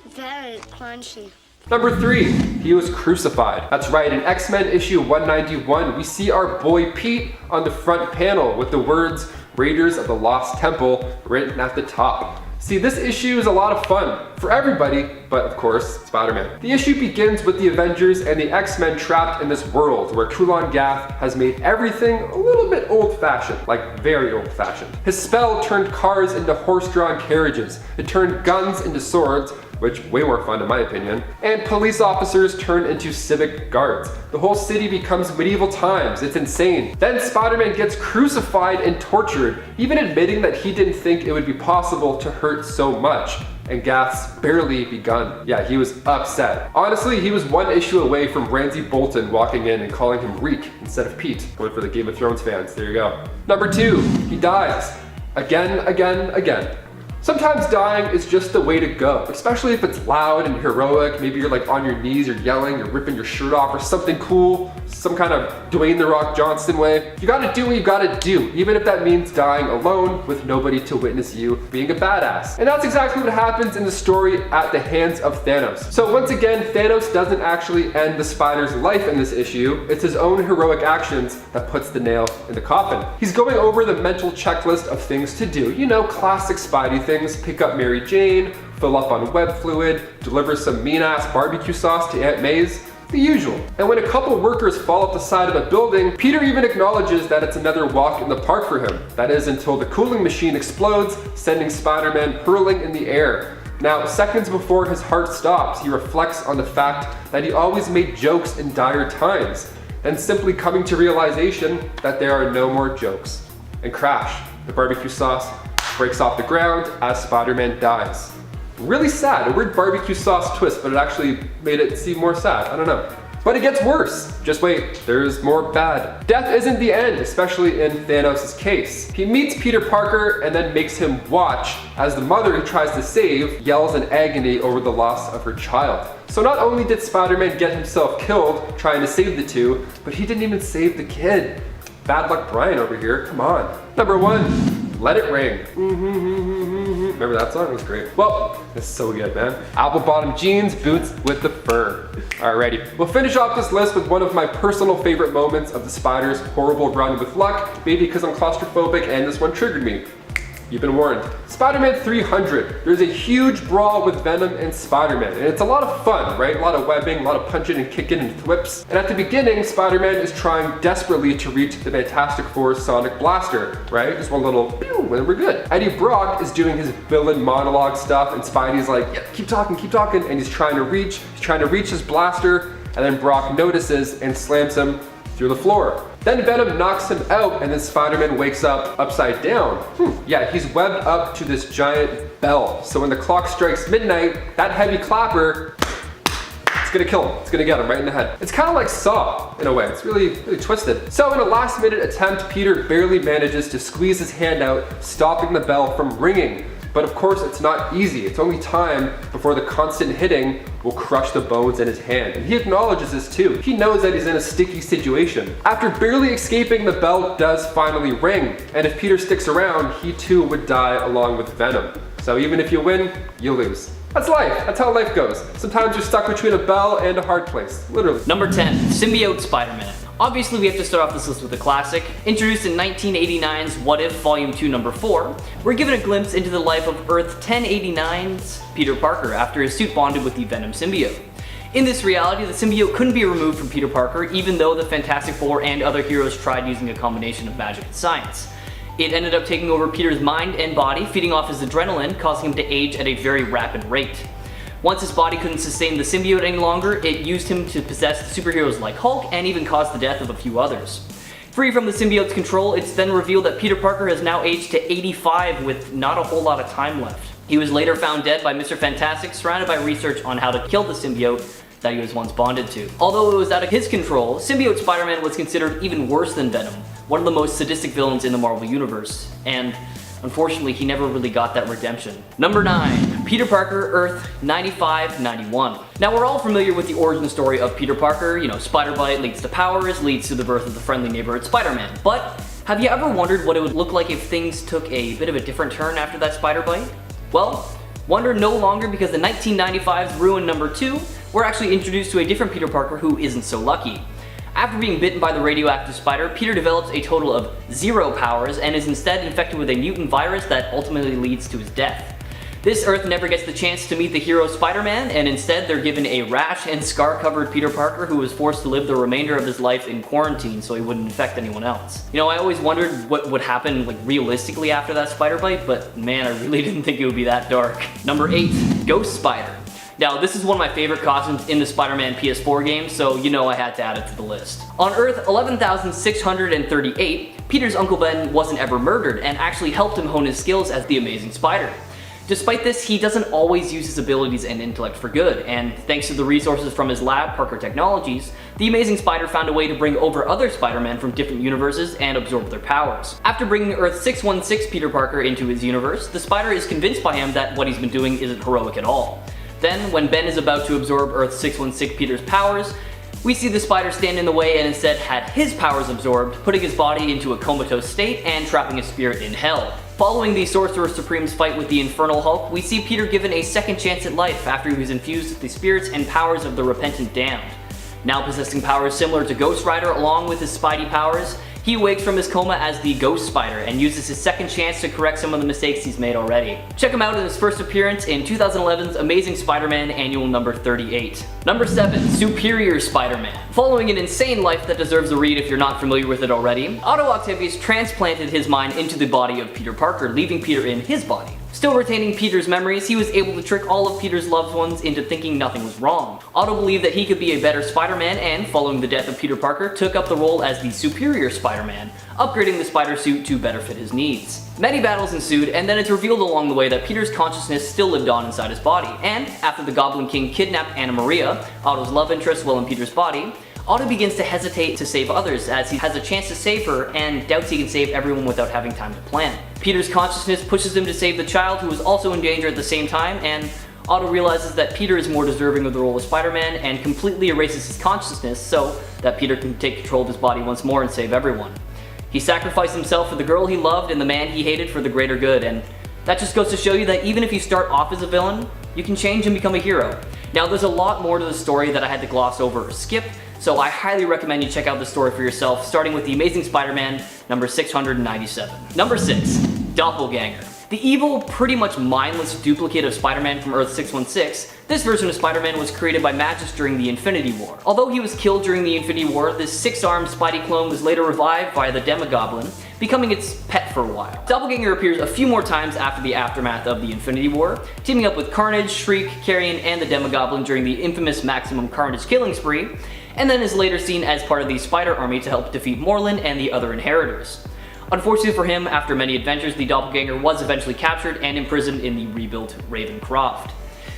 Very crunchy. Number 3, he was crucified. That's right, in X-Men issue 191, we see our boy Pete on the front panel with the words Raiders of the Lost Temple written at the top. See, this issue is a lot of fun for everybody, but of course, Spider-Man. The issue begins with the Avengers and the X-Men trapped in this world where Kulan Gath has made everything a little bit old-fashioned, like very old-fashioned. His spell turned cars into horse-drawn carriages. It turned guns into swords, which way more fun in my opinion, and police officers turn into civic guards. The whole city becomes medieval times, it's insane. Then Spider-Man gets crucified and tortured, even admitting that he didn't think it would be possible to hurt so much. And Gath's barely begun. Yeah, he was upset. Honestly, he was one issue away from Ramsay Bolton walking in and calling him Reek instead of Pete. Going for the Game of Thrones fans, there you go. Number 2, he dies. Again. Sometimes dying is just the way to go, especially if it's loud and heroic. Maybe you're like on your knees, you're yelling, you're ripping your shirt off or something cool, some kind of Dwayne The Rock Johnson way. You gotta do what you gotta do, even if that means dying alone with nobody to witness you being a badass. And that's exactly what happens in the story at the hands of Thanos. So once again, Thanos doesn't actually end the Spider's life in this issue. It's his own heroic actions that puts the nail in the coffin. He's going over the mental checklist of things to do. You know, classic Spidey things, pick up Mary Jane, fill up on web fluid, deliver some mean-ass barbecue sauce to Aunt May's, the usual. And when a couple workers fall off the side of a building, Peter even acknowledges that it's another walk in the park for him. That is until the cooling machine explodes, sending Spider-Man hurling in the air. Now, seconds before his heart stops, he reflects on the fact that he always made jokes in dire times, then simply coming to realization that there are no more jokes. And crash, the barbecue sauce breaks off the ground as Spider-Man dies. Really sad, a weird barbecue sauce twist, but it actually made it seem more sad, I don't know. But it gets worse. Just wait, there's more bad. Death isn't the end, especially in Thanos' case. He meets Peter Parker and then makes him watch as the mother he tries to save yells in agony over the loss of her child. So not only did Spider-Man get himself killed trying to save the two, but he didn't even save the kid. Bad luck Brian over here, come on. Number 1, Let It Ring. Remember that song? It was great. Well, it's so good, man. Apple bottom jeans, boots with the fur. Alrighty, we'll finish off this list with one of my personal favorite moments of the Spider's horrible run with luck, maybe because I'm claustrophobic and this one triggered me. You've been warned. Spider-Man 300. There's a huge brawl with Venom and Spider-Man, and it's a lot of fun, right? A lot of webbing, a lot of punching and kicking and thwips. And at the beginning, Spider-Man is trying desperately to reach the Fantastic Four's Sonic Blaster, right? Just one little pew, and we're good. Eddie Brock is doing his villain monologue stuff, and Spidey's like, yeah, keep talking, and he's trying to reach his blaster, and then Brock notices and slams him through the floor. Then Venom knocks him out and then Spider-Man wakes up upside down. Yeah, he's webbed up to this giant bell. So when the clock strikes midnight, that heavy clapper, it's gonna kill him. It's gonna get him right in the head. It's kind of like Saw in a way. It's really twisted. So in a last minute attempt, Peter barely manages to squeeze his hand out, stopping the bell from ringing. But of course, it's not easy. It's only time before the constant hitting will crush the bones in his hand. And he acknowledges this too. He knows that he's in a sticky situation. After barely escaping, the bell does finally ring. And if Peter sticks around, he too would die along with Venom. So even if you win, you lose. That's life. That's how life goes. Sometimes you're stuck between a bell and a hard place. Literally. Number 10, Symbiote Spider-Man. Obviously, we have to start off this list with a classic. Introduced in 1989's What If Volume 2 Number 4, we're given a glimpse into the life of Earth 1089's Peter Parker after his suit bonded with the Venom symbiote. In this reality, the symbiote couldn't be removed from Peter Parker even though the Fantastic Four and other heroes tried using a combination of magic and science. It ended up taking over Peter's mind and body, feeding off his adrenaline, causing him to age at a very rapid rate. Once his body couldn't sustain the symbiote any longer, it used him to possess the superheroes like Hulk and even caused the death of a few others. Free from the symbiote's control, it's then revealed that Peter Parker has now aged to 85 with not a whole lot of time left. He was later found dead by Mr. Fantastic, surrounded by research on how to kill the symbiote that he was once bonded to. Although it was out of his control, Symbiote Spider-Man was considered even worse than Venom, one of the most sadistic villains in the Marvel Universe, and unfortunately he never really got that redemption. Number 9, Peter Parker, Earth 9591. Now we're all familiar with the origin story of Peter Parker, you know, spider bite leads to powers, leads to the birth of the friendly neighborhood Spider-Man, but have you ever wondered what it would look like if things took a bit of a different turn after that spider bite? Well, wonder no longer, because in 1995's Ruin Number 2, we're actually introduced to a different Peter Parker who isn't so lucky. After being bitten by the radioactive spider, Peter develops a total of 0 powers and is instead infected with a mutant virus that ultimately leads to his death. This Earth never gets the chance to meet the hero Spider-Man, and instead they're given a rash and scar-covered Peter Parker who was forced to live the remainder of his life in quarantine so he wouldn't infect anyone else. You know, I always wondered what would happen like realistically after that spider bite, but man, I really didn't think it would be that dark. Number 8, Ghost Spider. Now, this is one of my favorite costumes in the Spider-Man PS4 game, so you know I had to add it to the list. On Earth 11,638, Peter's Uncle Ben wasn't ever murdered and actually helped him hone his skills as the Amazing Spider. Despite this, he doesn't always use his abilities and intellect for good, and thanks to the resources from his lab, Parker Technologies, the Amazing Spider found a way to bring over other Spider-Men from different universes and absorb their powers. After bringing Earth 616 Peter Parker into his universe, the Spider is convinced by him that what he's been doing isn't heroic at all. Then, when Ben is about to absorb Earth 616 Peter's powers, we see the Spider stand in the way and instead had his powers absorbed, putting his body into a comatose state and trapping his spirit in hell. Following the Sorcerer Supreme's fight with the Infernal Hulk, we see Peter given a second chance at life after he was infused with the spirits and powers of the Repentant Damned. Now possessing powers similar to Ghost Rider along with his Spidey powers, he awakes from his coma as the Ghost Spider and uses his second chance to correct some of the mistakes he's made already. Check him out in his first appearance in 2011's Amazing Spider-Man Annual Number 38. Number 7, Superior Spider-Man. Following an insane life that deserves a read if you're not familiar with it already, Otto Octavius transplanted his mind into the body of Peter Parker, leaving Peter in his body. Still retaining Peter's memories, he was able to trick all of Peter's loved ones into thinking nothing was wrong. Otto believed that he could be a better Spider-Man and, following the death of Peter Parker, took up the role as the superior Spider-Man, upgrading the spider suit to better fit his needs. Many battles ensued, and then it's revealed along the way that Peter's consciousness still lived on inside his body, and after the Goblin King kidnapped Anna Maria, Otto's love interest while in Peter's body, Otto begins to hesitate to save others as he has a chance to save her and doubts he can save everyone without having time to plan. Peter's consciousness pushes him to save the child who is also in danger at the same time, and Otto realizes that Peter is more deserving of the role of Spider-Man and completely erases his consciousness so that Peter can take control of his body once more and save everyone. He sacrificed himself for the girl he loved and the man he hated for the greater good, and that just goes to show you that even if you start off as a villain, you can change and become a hero. Now there's a lot more to the story that I had to gloss over or skip, so I highly recommend you check out the story for yourself, starting with The Amazing Spider-Man number 697. Number 6, Doppelganger. The evil, pretty much mindless duplicate of Spider-Man from Earth 616, this version of Spider-Man was created by Magus during the Infinity War. Although he was killed during the Infinity War, this 6-armed Spidey clone was later revived by the Demogoblin, becoming its pet for a while. Doppelganger appears a few more times after the aftermath of the Infinity War, teaming up with Carnage, Shriek, Carrion, and the Demogoblin during the infamous Maximum Carnage killing spree, and then is later seen as part of the Spider Army to help defeat Morlun and the other Inheritors. Unfortunately for him, after many adventures, the Doppelganger was eventually captured and imprisoned in the rebuilt Ravencroft.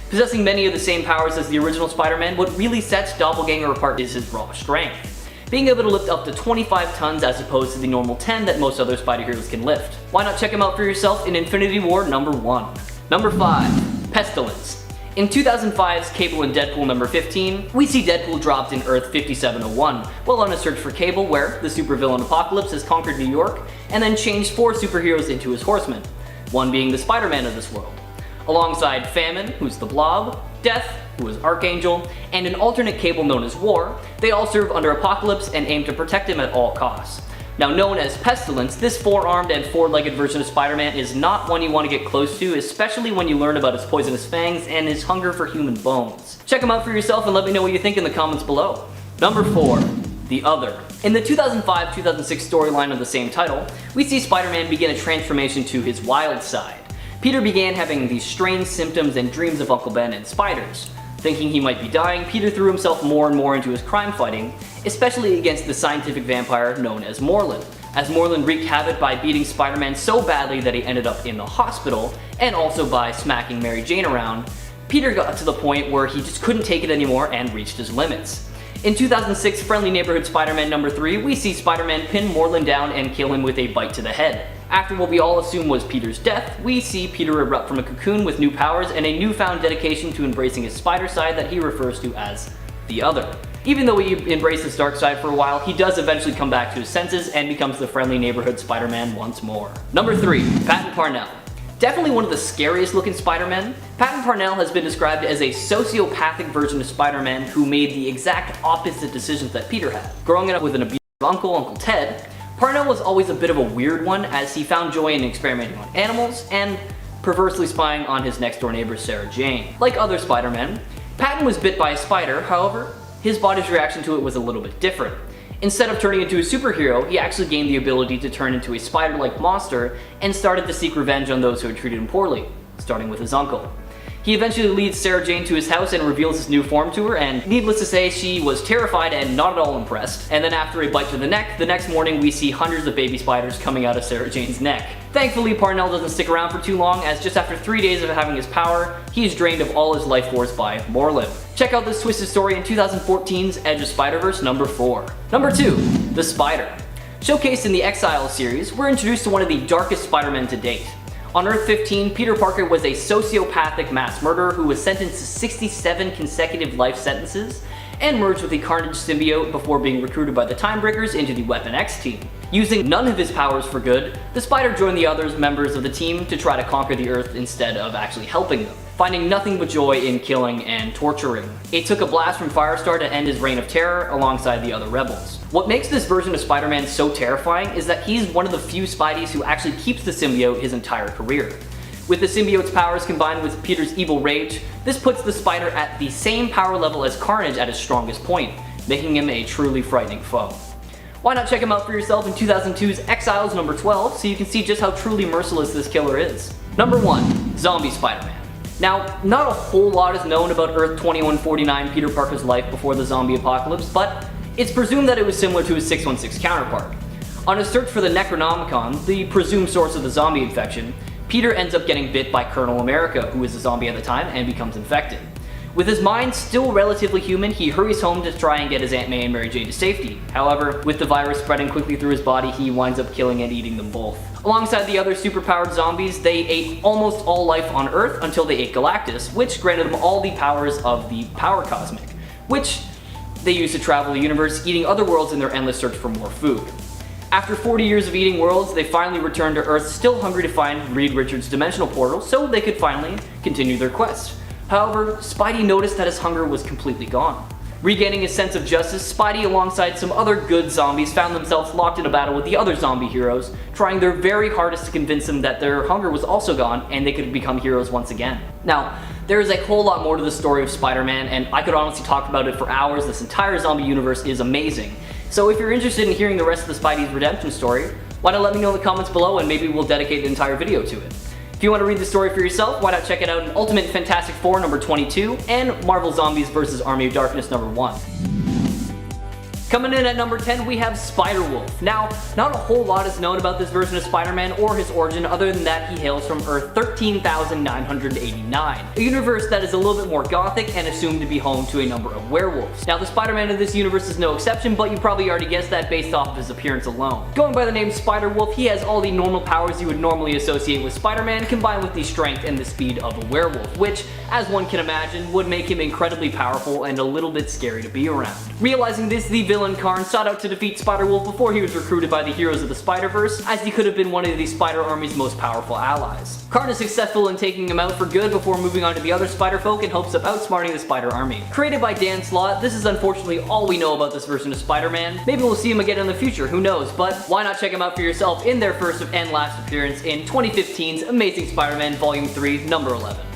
Possessing many of the same powers as the original Spider-Man, what really sets Doppelganger apart is his raw strength. Being able to lift up to 25 tons as opposed to the normal 10 that most other Spider heroes can lift. Why not check him out for yourself in Infinity War number 1. Number 5, Pestilence. In 2005's Cable and Deadpool number 15, we see Deadpool dropped in Earth 5701, while on a search for Cable where the supervillain Apocalypse has conquered New York and then changed 4 superheroes into his horsemen, one being the Spider-Man of this world. Alongside Famine, who's the Blob, Death, who is Archangel, and an alternate Cable known as War, they all serve under Apocalypse and aim to protect him at all costs. Now known as Pestilence, this 4-armed and 4-legged version of Spider-Man is not one you want to get close to, especially when you learn about his poisonous fangs and his hunger for human bones. Check him out for yourself and let me know what you think in the comments below. Number 4, The Other. In the 2005-2006 storyline of the same title, we see Spider-Man begin a transformation to his wild side. Peter began having these strange symptoms and dreams of Uncle Ben and spiders. Thinking he might be dying, Peter threw himself more and more into his crime fighting, especially against the scientific vampire known as Morlun, as Morlun wreaked havoc by beating Spider-Man so badly that he ended up in the hospital, and also by smacking Mary Jane around. Peter got to the point where he just couldn't take it anymore and reached his limits. In 2006 Friendly Neighborhood Spider-Man number 3, we see Spider-Man pin Morlun down and kill him with a bite to the head. After what we all assume was Peter's death, we see Peter erupt from a cocoon with new powers and a newfound dedication to embracing his spider side that he refers to as The Other. Even though he embraced his dark side for a while, he does eventually come back to his senses and becomes the Friendly Neighborhood Spider-Man once more. Number 3, Patton Parnell. Definitely one of the scariest looking Spider-Men, Patton Parnell has been described as a sociopathic version of Spider-Man who made the exact opposite decisions that Peter had. Growing up with an abusive uncle, Uncle Ted, Parnell was always a bit of a weird one as he found joy in experimenting on animals and perversely spying on his next door neighbor Sarah Jane. Like other Spider-Men, Patton was bit by a spider, however, his body's reaction to it was a little bit different. Instead of turning into a superhero, he actually gained the ability to turn into a spider-like monster and started to seek revenge on those who had treated him poorly, starting with his uncle. He eventually leads Sarah Jane to his house and reveals his new form to her, and needless to say, she was terrified and not at all impressed. And then after a bite to the neck, the next morning we see hundreds of baby spiders coming out of Sarah Jane's neck. Thankfully, Parnell doesn't stick around for too long, as just after 3 days of having his power, he is drained of all his life force by Morlun. Check out this twisted story in 2014's Edge of Spider-Verse number 4. Number 2, The Spider. Showcased in the Exile series, we're introduced to one of the darkest Spider-Men to date. On Earth 15, Peter Parker was a sociopathic mass murderer who was sentenced to 67 consecutive life sentences and merged with the Carnage symbiote before being recruited by the Timebreakers into the Weapon X team. Using none of his powers for good, the Spider joined the other members of the team to try to conquer the Earth instead of actually helping them, finding nothing but joy in killing and torturing. It took a blast from Firestar to end his reign of terror alongside the other rebels. What makes this version of Spider-Man so terrifying is that he's one of the few Spideys who actually keeps the symbiote his entire career. With the symbiote's powers combined with Peter's evil rage, this puts the Spider at the same power level as Carnage at his strongest point, making him a truly frightening foe. Why not check him out for yourself in 2002's Exiles number 12 so you can see just how truly merciless this killer is. Number 1. Zombie Spider-Man. Now, not a whole lot is known about Earth 2149 Peter Parker's life before the zombie apocalypse, but it's presumed that it was similar to his 616 counterpart. On his search for the Necronomicon, the presumed source of the zombie infection, Peter ends up getting bit by Colonel America, who is a zombie at the time, and becomes infected. With his mind still relatively human, he hurries home to try and get his Aunt May and Mary Jane to safety. However, with the virus spreading quickly through his body, he winds up killing and eating them both. Alongside the other superpowered zombies, they ate almost all life on Earth until they ate Galactus, which granted them all the powers of the Power Cosmic, which they used to travel the universe, eating other worlds in their endless search for more food. After 40 years of eating worlds, they finally returned to Earth, still hungry to find Reed Richards' dimensional portal so they could finally continue their quest. However, Spidey noticed that his hunger was completely gone. Regaining his sense of justice, Spidey alongside some other good zombies found themselves locked in a battle with the other zombie heroes, trying their very hardest to convince them that their hunger was also gone and they could become heroes once again. Now, there is a whole lot more to the story of Spider-Man, and I could honestly talk about it for hours. This entire zombie universe is amazing. So if you're interested in hearing the rest of the Spidey's redemption story, why not let me know in the comments below and maybe we'll dedicate an entire video to it. If you want to read the story for yourself, why not check it out in Ultimate Fantastic Four number 22 and Marvel Zombies vs. Army of Darkness number 1. Coming in at number 10, we have Spider-Wolf. Now, not a whole lot is known about this version of Spider-Man or his origin other than that he hails from Earth 13,989, a universe that is a little bit more gothic and assumed to be home to a number of werewolves. Now, the Spider-Man of this universe is no exception, but you probably already guessed that based off of his appearance alone. Going by the name Spider-Wolf, he has all the normal powers you would normally associate with Spider-Man, combined with the strength and the speed of a werewolf, which, as one can imagine, would make him incredibly powerful and a little bit scary to be around. Realizing this, the villain Karn sought out to defeat Spider-Wolf before he was recruited by the heroes of the Spider-Verse, as he could have been one of the Spider Army's most powerful allies. Karn is successful in taking him out for good before moving on to the other Spider-Folk in hopes of outsmarting the Spider Army. Created by Dan Slott, this is unfortunately all we know about this version of Spider-Man. Maybe we'll see him again in the future, who knows, but why not check him out for yourself in their first and last appearance in 2015's Amazing Spider-Man Volume 3, number 11.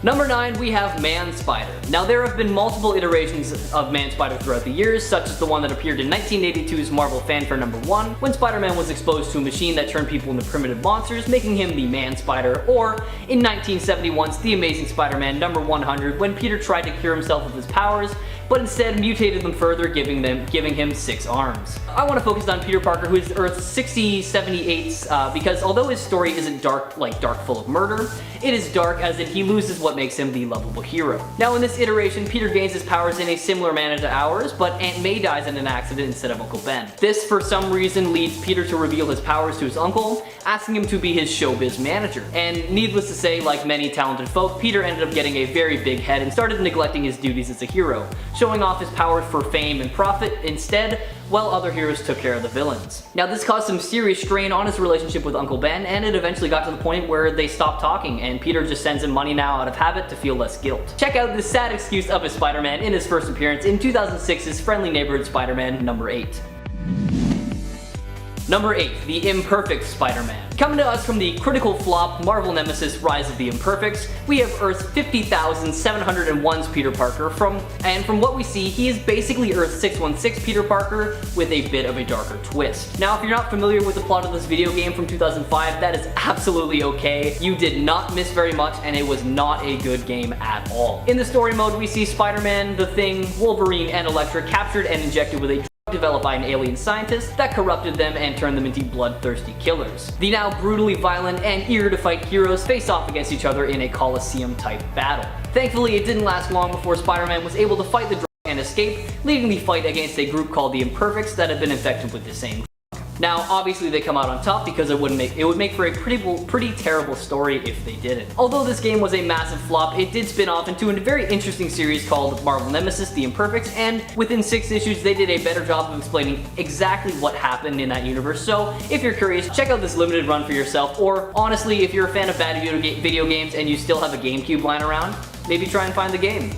Number 9, we have Man-Spider. Now there have been multiple iterations of Man-Spider throughout the years, such as the one that appeared in 1982's Marvel Fanfare number 1, when Spider-Man was exposed to a machine that turned people into primitive monsters, making him the Man-Spider, or in 1971's The Amazing Spider-Man number 100, when Peter tried to cure himself of his powers, but instead mutated them further, giving him 6 arms. I want to focus on Peter Parker, who is Earth 6078, because although his story isn't dark full of murder, it is dark as in he loses what makes him the lovable hero. Now in this iteration, Peter gains his powers in a similar manner to ours, but Aunt May dies in an accident instead of Uncle Ben. This, for some reason, leads Peter to reveal his powers to his uncle, asking him to be his showbiz manager. And needless to say, like many talented folk, Peter ended up getting a very big head and started neglecting his duties as a hero, showing off his powers for fame and profit instead, while other heroes took care of the villains. Now this caused some serious strain on his relationship with Uncle Ben, and it eventually got to the point where they stopped talking, and Peter just sends him money now out of habit to feel less guilt. Check out this sad excuse of a Spider-Man in his first appearance in 2006's Friendly Neighborhood Spider-Man number 8. Number 8, the Imperfect Spider-Man. Coming to us from the critical flop Marvel Nemesis Rise of the Imperfects, we have Earth's 50,701's Peter Parker, and from what we see, he is basically Earth 616 Peter Parker with a bit of a darker twist. Now if you're not familiar with the plot of this video game from 2005, that is absolutely okay. You did not miss very much, and it was not a good game at all. In the story mode, we see Spider-Man, the Thing, Wolverine, and Elektra captured and injected with a developed by an alien scientist that corrupted them and turned them into bloodthirsty killers. The now brutally violent and eager to fight heroes face off against each other in a Coliseum type battle. Thankfully, it didn't last long before Spider-Man was able to fight the drug and escape, leading the fight against a group called the Imperfects that had been infected with the same. Now, obviously they come out on top because it would make for a pretty terrible story if they didn't. Although this game was a massive flop, it did spin off into a very interesting series called Marvel Nemesis: The Imperfects, and within 6 issues they did a better job of explaining exactly what happened in that universe. So if you're curious, check out this limited run for yourself, or honestly, if you're a fan of bad video games and you still have a GameCube lying around, maybe try and find the game.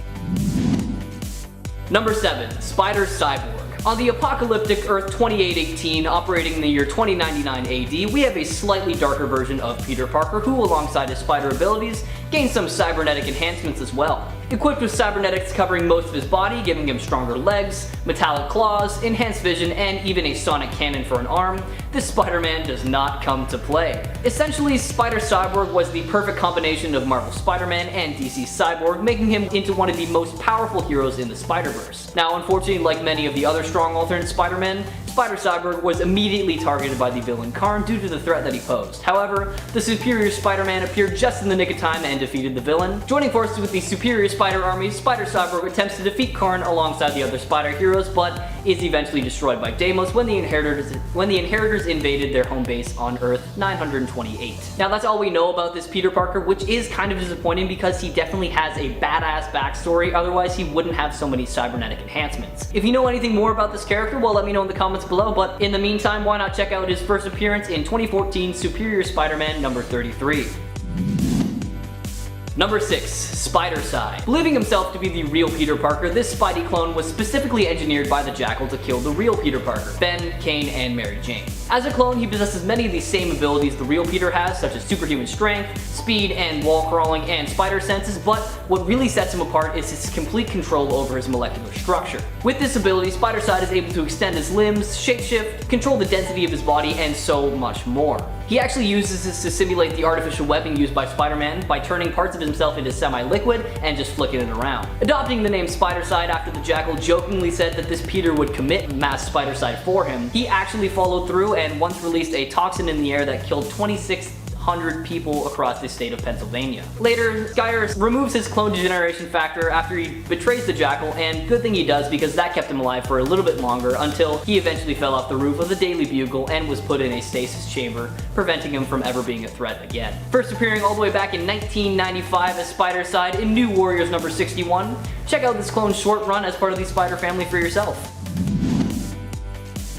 Number 7, Spider-Cyborg. On the apocalyptic Earth 2818, operating in the year 2099 AD, we have a slightly darker version of Peter Parker who, alongside his spider abilities, gains some cybernetic enhancements as well. Equipped with cybernetics covering most of his body, giving him stronger legs, metallic claws, enhanced vision, and even a sonic cannon for an arm, this Spider-Man does not come to play. Essentially, Spider-Cyborg was the perfect combination of Marvel Spider-Man and DC Cyborg, making him into one of the most powerful heroes in the Spider-Verse. Now, unfortunately, like many of the other strong alternate Spider-Men, Spider-Cyborg was immediately targeted by the villain Karn due to the threat that he posed. However, the superior Spider-Man appeared just in the nick of time and defeated the villain. Joining forces with the superior Spider Army, Spider-Cyborg attempts to defeat Karn alongside the other Spider heroes, but is eventually destroyed by Deimos when the Inheritors invaded their home base on Earth 928. Now that's all we know about this Peter Parker, which is kind of disappointing because he definitely has a badass backstory, otherwise he wouldn't have so many cybernetic enhancements. If you know anything more about this character, well, let me know in the comments below, but in the meantime, why not check out his first appearance in 2014 Superior Spider-Man number 33. Number 6. Spider-Side. Believing himself to be the real Peter Parker, this Spidey clone was specifically engineered by the Jackal to kill the real Peter Parker, Ben, Kane, and Mary Jane. As a clone, he possesses many of the same abilities the real Peter has, such as superhuman strength, speed, and wall crawling, and spider senses, but what really sets him apart is his complete control over his molecular structure. With this ability, Spider-Side is able to extend his limbs, shapeshift, control the density of his body, and so much more. He actually uses this to simulate the artificial webbing used by Spider-Man by turning parts of himself into semi-liquid and just flicking it around. Adopting the name Spider-Side after the Jackal jokingly said that this Peter would commit mass Spider-Side for him, he actually followed through and once released a toxin in the air that killed 2,600 people across the state of Pennsylvania. Later, Skyer removes his clone degeneration factor after he betrays the Jackal, and good thing he does because that kept him alive for a little bit longer until he eventually fell off the roof of the Daily Bugle and was put in a stasis chamber, preventing him from ever being a threat again. First appearing all the way back in 1995 as Spider-Side in New Warriors number 61, check out this clone's short run as part of the Spider family for yourself.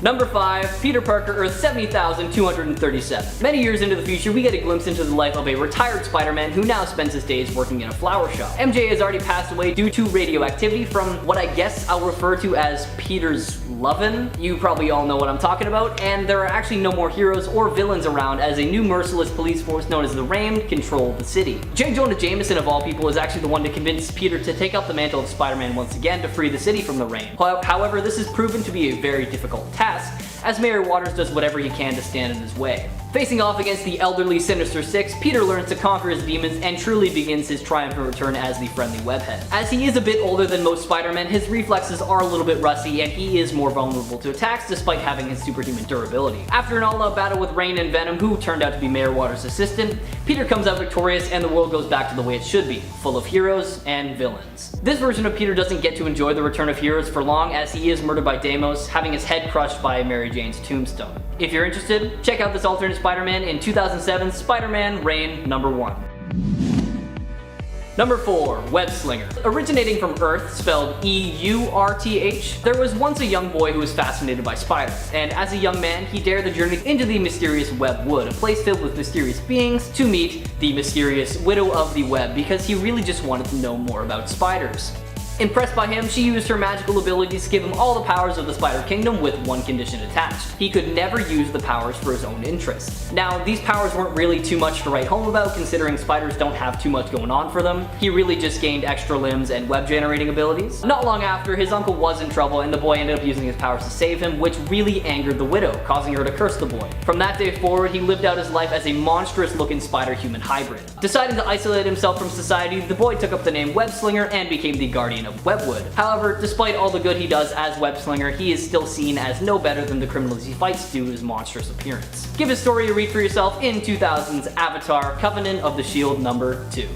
Number 5. Peter Parker, Earth 70,237. Many years into the future, we get a glimpse into the life of a retired Spider-Man who now spends his days working in a flower shop. MJ has already passed away due to radioactivity from what I guess I'll refer to as Peter's lovin'. You probably all know what I'm talking about, and there are actually no more heroes or villains around as a new merciless police force known as the Rain control the city. J. Jonah Jameson of all people is actually the one to convince Peter to take up the mantle of Spider-Man once again to free the city from the Rain. However, this is proven to be a very difficult task, as Mayor Waters does whatever he can to stand in his way. Facing off against the elderly Sinister Six, Peter learns to conquer his demons and truly begins his triumphant return as the friendly webhead. As he is a bit older than most Spider-Men, his reflexes are a little bit rusty and he is more vulnerable to attacks despite having his superhuman durability. After an all-out battle with Rain and Venom, who turned out to be Mayor Waters' assistant, Peter comes out victorious and the world goes back to the way it should be, full of heroes and villains. This version of Peter doesn't get to enjoy the return of heroes for long as he is murdered by Deimos, having his head crushed by Mary Jane's tombstone. If you're interested, check out this alternate Spider-Man in 2007 Spider-Man Reign number 1. Number 4. Web-Slinger. Originating from Earth, spelled E-U-R-T-H, there was once a young boy who was fascinated by spiders, and as a young man, he dared the journey into the mysterious Web Wood, a place filled with mysterious beings, to meet the mysterious Widow of the Web because he really just wanted to know more about spiders. Impressed by him, she used her magical abilities to give him all the powers of the Spider Kingdom with one condition attached. He could never use the powers for his own interest. Now, these powers weren't really too much to write home about considering spiders don't have too much going on for them. He really just gained extra limbs and web generating abilities. Not long after, his uncle was in trouble and the boy ended up using his powers to save him, which really angered the widow, causing her to curse the boy. From that day forward, he lived out his life as a monstrous looking spider-human hybrid. Deciding to isolate himself from society, the boy took up the name Web-Slinger and became the guardian of Webwood. However, despite all the good he does as Web-Slinger, he is still seen as no better than the criminals he fights due to his monstrous appearance. Give his story a read for yourself in 2000's Avatar: Covenant of the Shield number 2.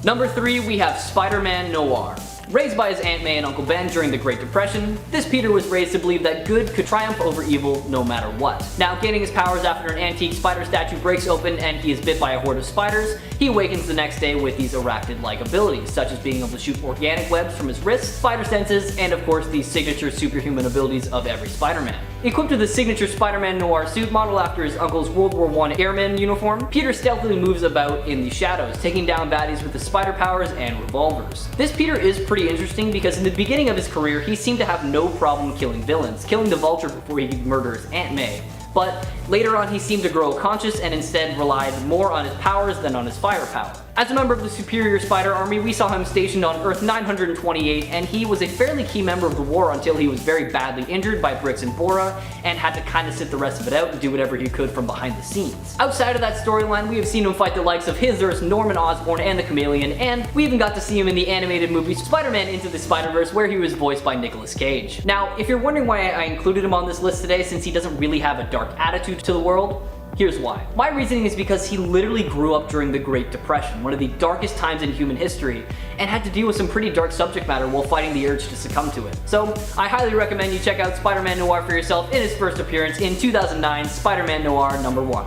Number 3, we have Spider-Man Noir. Raised by his Aunt May and Uncle Ben during the Great Depression, this Peter was raised to believe that good could triumph over evil no matter what. Now, gaining his powers after an antique spider statue breaks open and he is bit by a horde of spiders, he awakens the next day with these arachnid-like abilities, such as being able to shoot organic webs from his wrists, spider senses, and of course the signature superhuman abilities of every Spider-Man. Equipped with the signature Spider-Man Noir suit modeled after his uncle's World War I airman uniform, Peter stealthily moves about in the shadows, taking down baddies with his spider powers and revolvers. This Peter is pretty interesting because in the beginning of his career, he seemed to have no problem killing villains, killing the Vulture before he could murder his Aunt May. But Later on, he seemed to grow conscious and instead relied more on his powers than on his firepower. As a member of the Superior Spider Army, we saw him stationed on Earth 928, and he was a fairly key member of the war until he was very badly injured by Brix and Bora, and had to kind of sit the rest of it out and do whatever he could from behind the scenes. Outside of that storyline, we have seen him fight the likes of his Earth's Norman Osborn and the Chameleon, and we even got to see him in the animated movie Spider-Man Into the Spider-Verse, where he was voiced by Nicolas Cage. Now, if you're wondering why I included him on this list today, since he doesn't really have a dark attitude to the world, here's why. My reasoning is because he literally grew up during the Great Depression, one of the darkest times in human history, and had to deal with some pretty dark subject matter while fighting the urge to succumb to it. So, I highly recommend you check out Spider-Man Noir for yourself in his first appearance in 2009, Spider-Man Noir #1.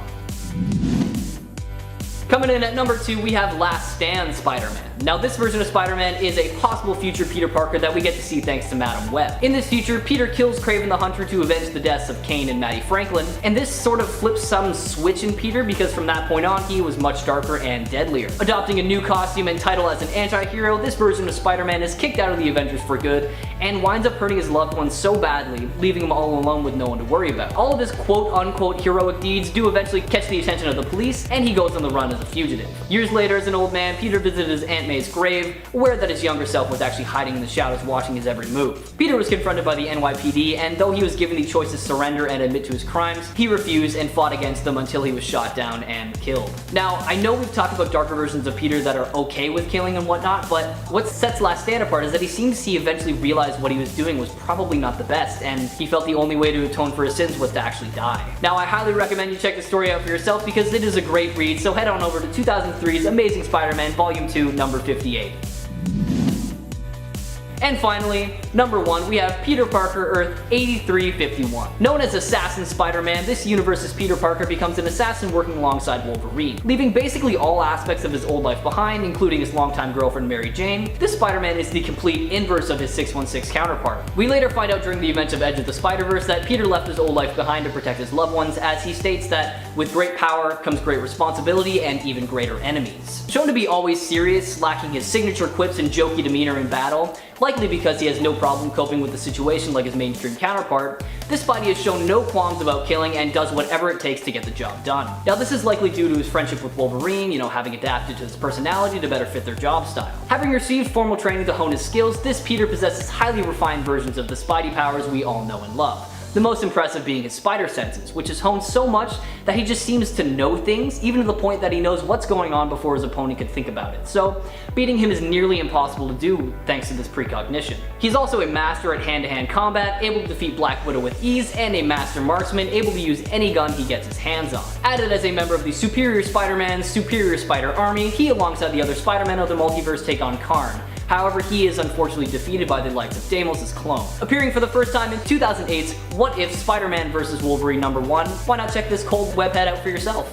Coming in at number 2, we have Last Stand Spider-Man. Now, this version of Spider-Man is a possible future Peter Parker that we get to see thanks to Madam Web. In this future, Peter kills Kraven the Hunter to avenge the deaths of Kane and Mattie Franklin, and this sort of flips some switch in Peter because from that point on, he was much darker and deadlier. Adopting a new costume and title as an anti-hero, this version of Spider-Man is kicked out of the Avengers for good and winds up hurting his loved ones so badly, leaving him all alone with no one to worry about. All of his quote-unquote heroic deeds do eventually catch the attention of the police, and he goes on the run as a fugitive. Years later, as an old man, Peter visited his Aunt May's grave, aware that his younger self was actually hiding in the shadows watching his every move. Peter was confronted by the NYPD, and though he was given the choice to surrender and admit to his crimes, he refused and fought against them until he was shot down and killed. Now, I know we've talked about darker versions of Peter that are okay with killing and whatnot, but what sets Last Stand apart is that he seems he eventually realized what he was doing was probably not the best, and he felt the only way to atone for his sins was to actually die. Now, I highly recommend you check the story out for yourself because it is a great read, so head on over to 2003's Amazing Spider-Man Volume 2, number 58. And finally, number 1, we have Peter Parker Earth 8351. Known as Assassin Spider-Man, this universe's Peter Parker becomes an assassin working alongside Wolverine. Leaving basically all aspects of his old life behind, including his longtime girlfriend Mary Jane, this Spider-Man is the complete inverse of his 616 counterpart. We later find out during the events of Edge of the Spider-Verse that Peter left his old life behind to protect his loved ones, as he states that with great power comes great responsibility and even greater enemies. Shown to be always serious, lacking his signature quips and jokey demeanor in battle, likely because he has no problem coping with the situation like his mainstream counterpart, this Spidey has shown no qualms about killing and does whatever it takes to get the job done. Now, this is likely due to his friendship with Wolverine, having adapted to his personality to better fit their job style. Having received formal training to hone his skills, this Peter possesses highly refined versions of the Spidey powers we all know and love. The most impressive being his spider senses, which is honed so much that he just seems to know things, even to the point that he knows what's going on before his opponent could think about it. So, beating him is nearly impossible to do thanks to this precognition. He's also a master at hand-to-hand combat, able to defeat Black Widow with ease, and a master marksman, able to use any gun he gets his hands on. Added as a member of the Superior Spider-Man's Superior Spider Army, he alongside the other Spider-Men of the multiverse take on Karn. However, he is unfortunately defeated by the likes of Deimos' clone. Appearing for the first time in 2008's What If Spider-Man vs. Wolverine #1, why not check this cold webhead out for yourself?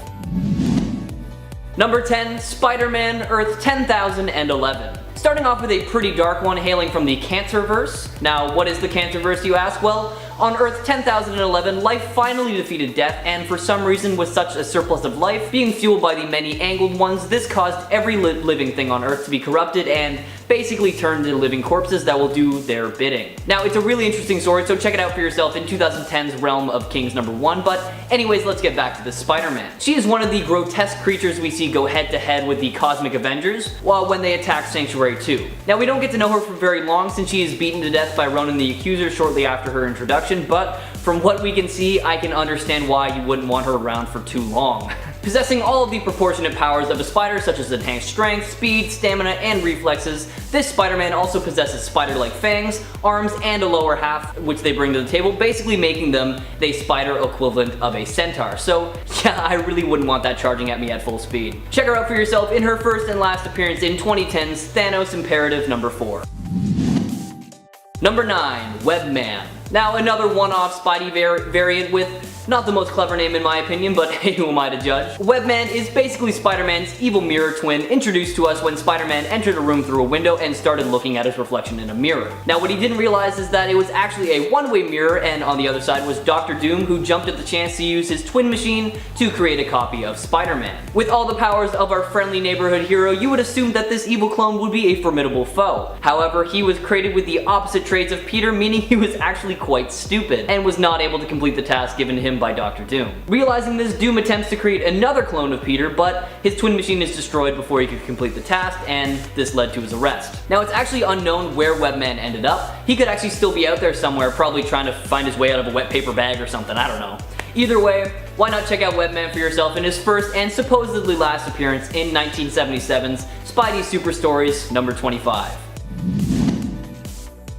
Number 10, Spider-Man Earth 10,011. Starting off with a pretty dark one hailing from the Cancerverse. Now, what is the Cancerverse, you ask? Well, on Earth 10,011, life finally defeated death, and for some reason, with such a surplus of life being fueled by the many angled ones, this caused every living thing on Earth to be corrupted and basically turned into living corpses that will do their bidding. Now, it's a really interesting story, so check it out for yourself in 2010's Realm of Kings #1, but anyways, let's get back to the Spider-Man. She is one of the grotesque creatures we see go head to head with the Cosmic Avengers, when they attack Sanctuary 2. Now, we don't get to know her for very long since she is beaten to death by Ronan the Accuser shortly after her introduction, but from what we can see, I can understand why you wouldn't want her around for too long. Possessing all of the proportionate powers of a spider, such as enhanced strength, speed, stamina, and reflexes, this Spider-Man also possesses spider-like fangs, arms, and a lower half, which they bring to the table, basically making them the spider equivalent of a centaur. So yeah, I really wouldn't want that charging at me at full speed. Check her out for yourself in her first and last appearance in 2010's Thanos Imperative #4. Number 9, Webman. Now, another one-off Spidey variant with not the most clever name in my opinion, but hey, who am I to judge? Webman is basically Spider-Man's evil mirror twin introduced to us when Spider-Man entered a room through a window and started looking at his reflection in a mirror. Now, what he didn't realize is that it was actually a one-way mirror, and on the other side was Dr. Doom, who jumped at the chance to use his twin machine to create a copy of Spider-Man. With all the powers of our friendly neighborhood hero, you would assume that this evil clone would be a formidable foe. However, he was created with the opposite traits of Peter, meaning he was actually quite stupid, and was not able to complete the task given to him him by Dr. Doom. Realizing this, Doom attempts to create another clone of Peter, but his twin machine is destroyed before he could complete the task, and this led to his arrest. Now, it's actually unknown where Webman ended up. He could actually still be out there somewhere, probably trying to find his way out of a wet paper bag or something, I don't know. Either way, why not check out Webman for yourself in his first and supposedly last appearance in 1977's Spidey Super Stories number 25.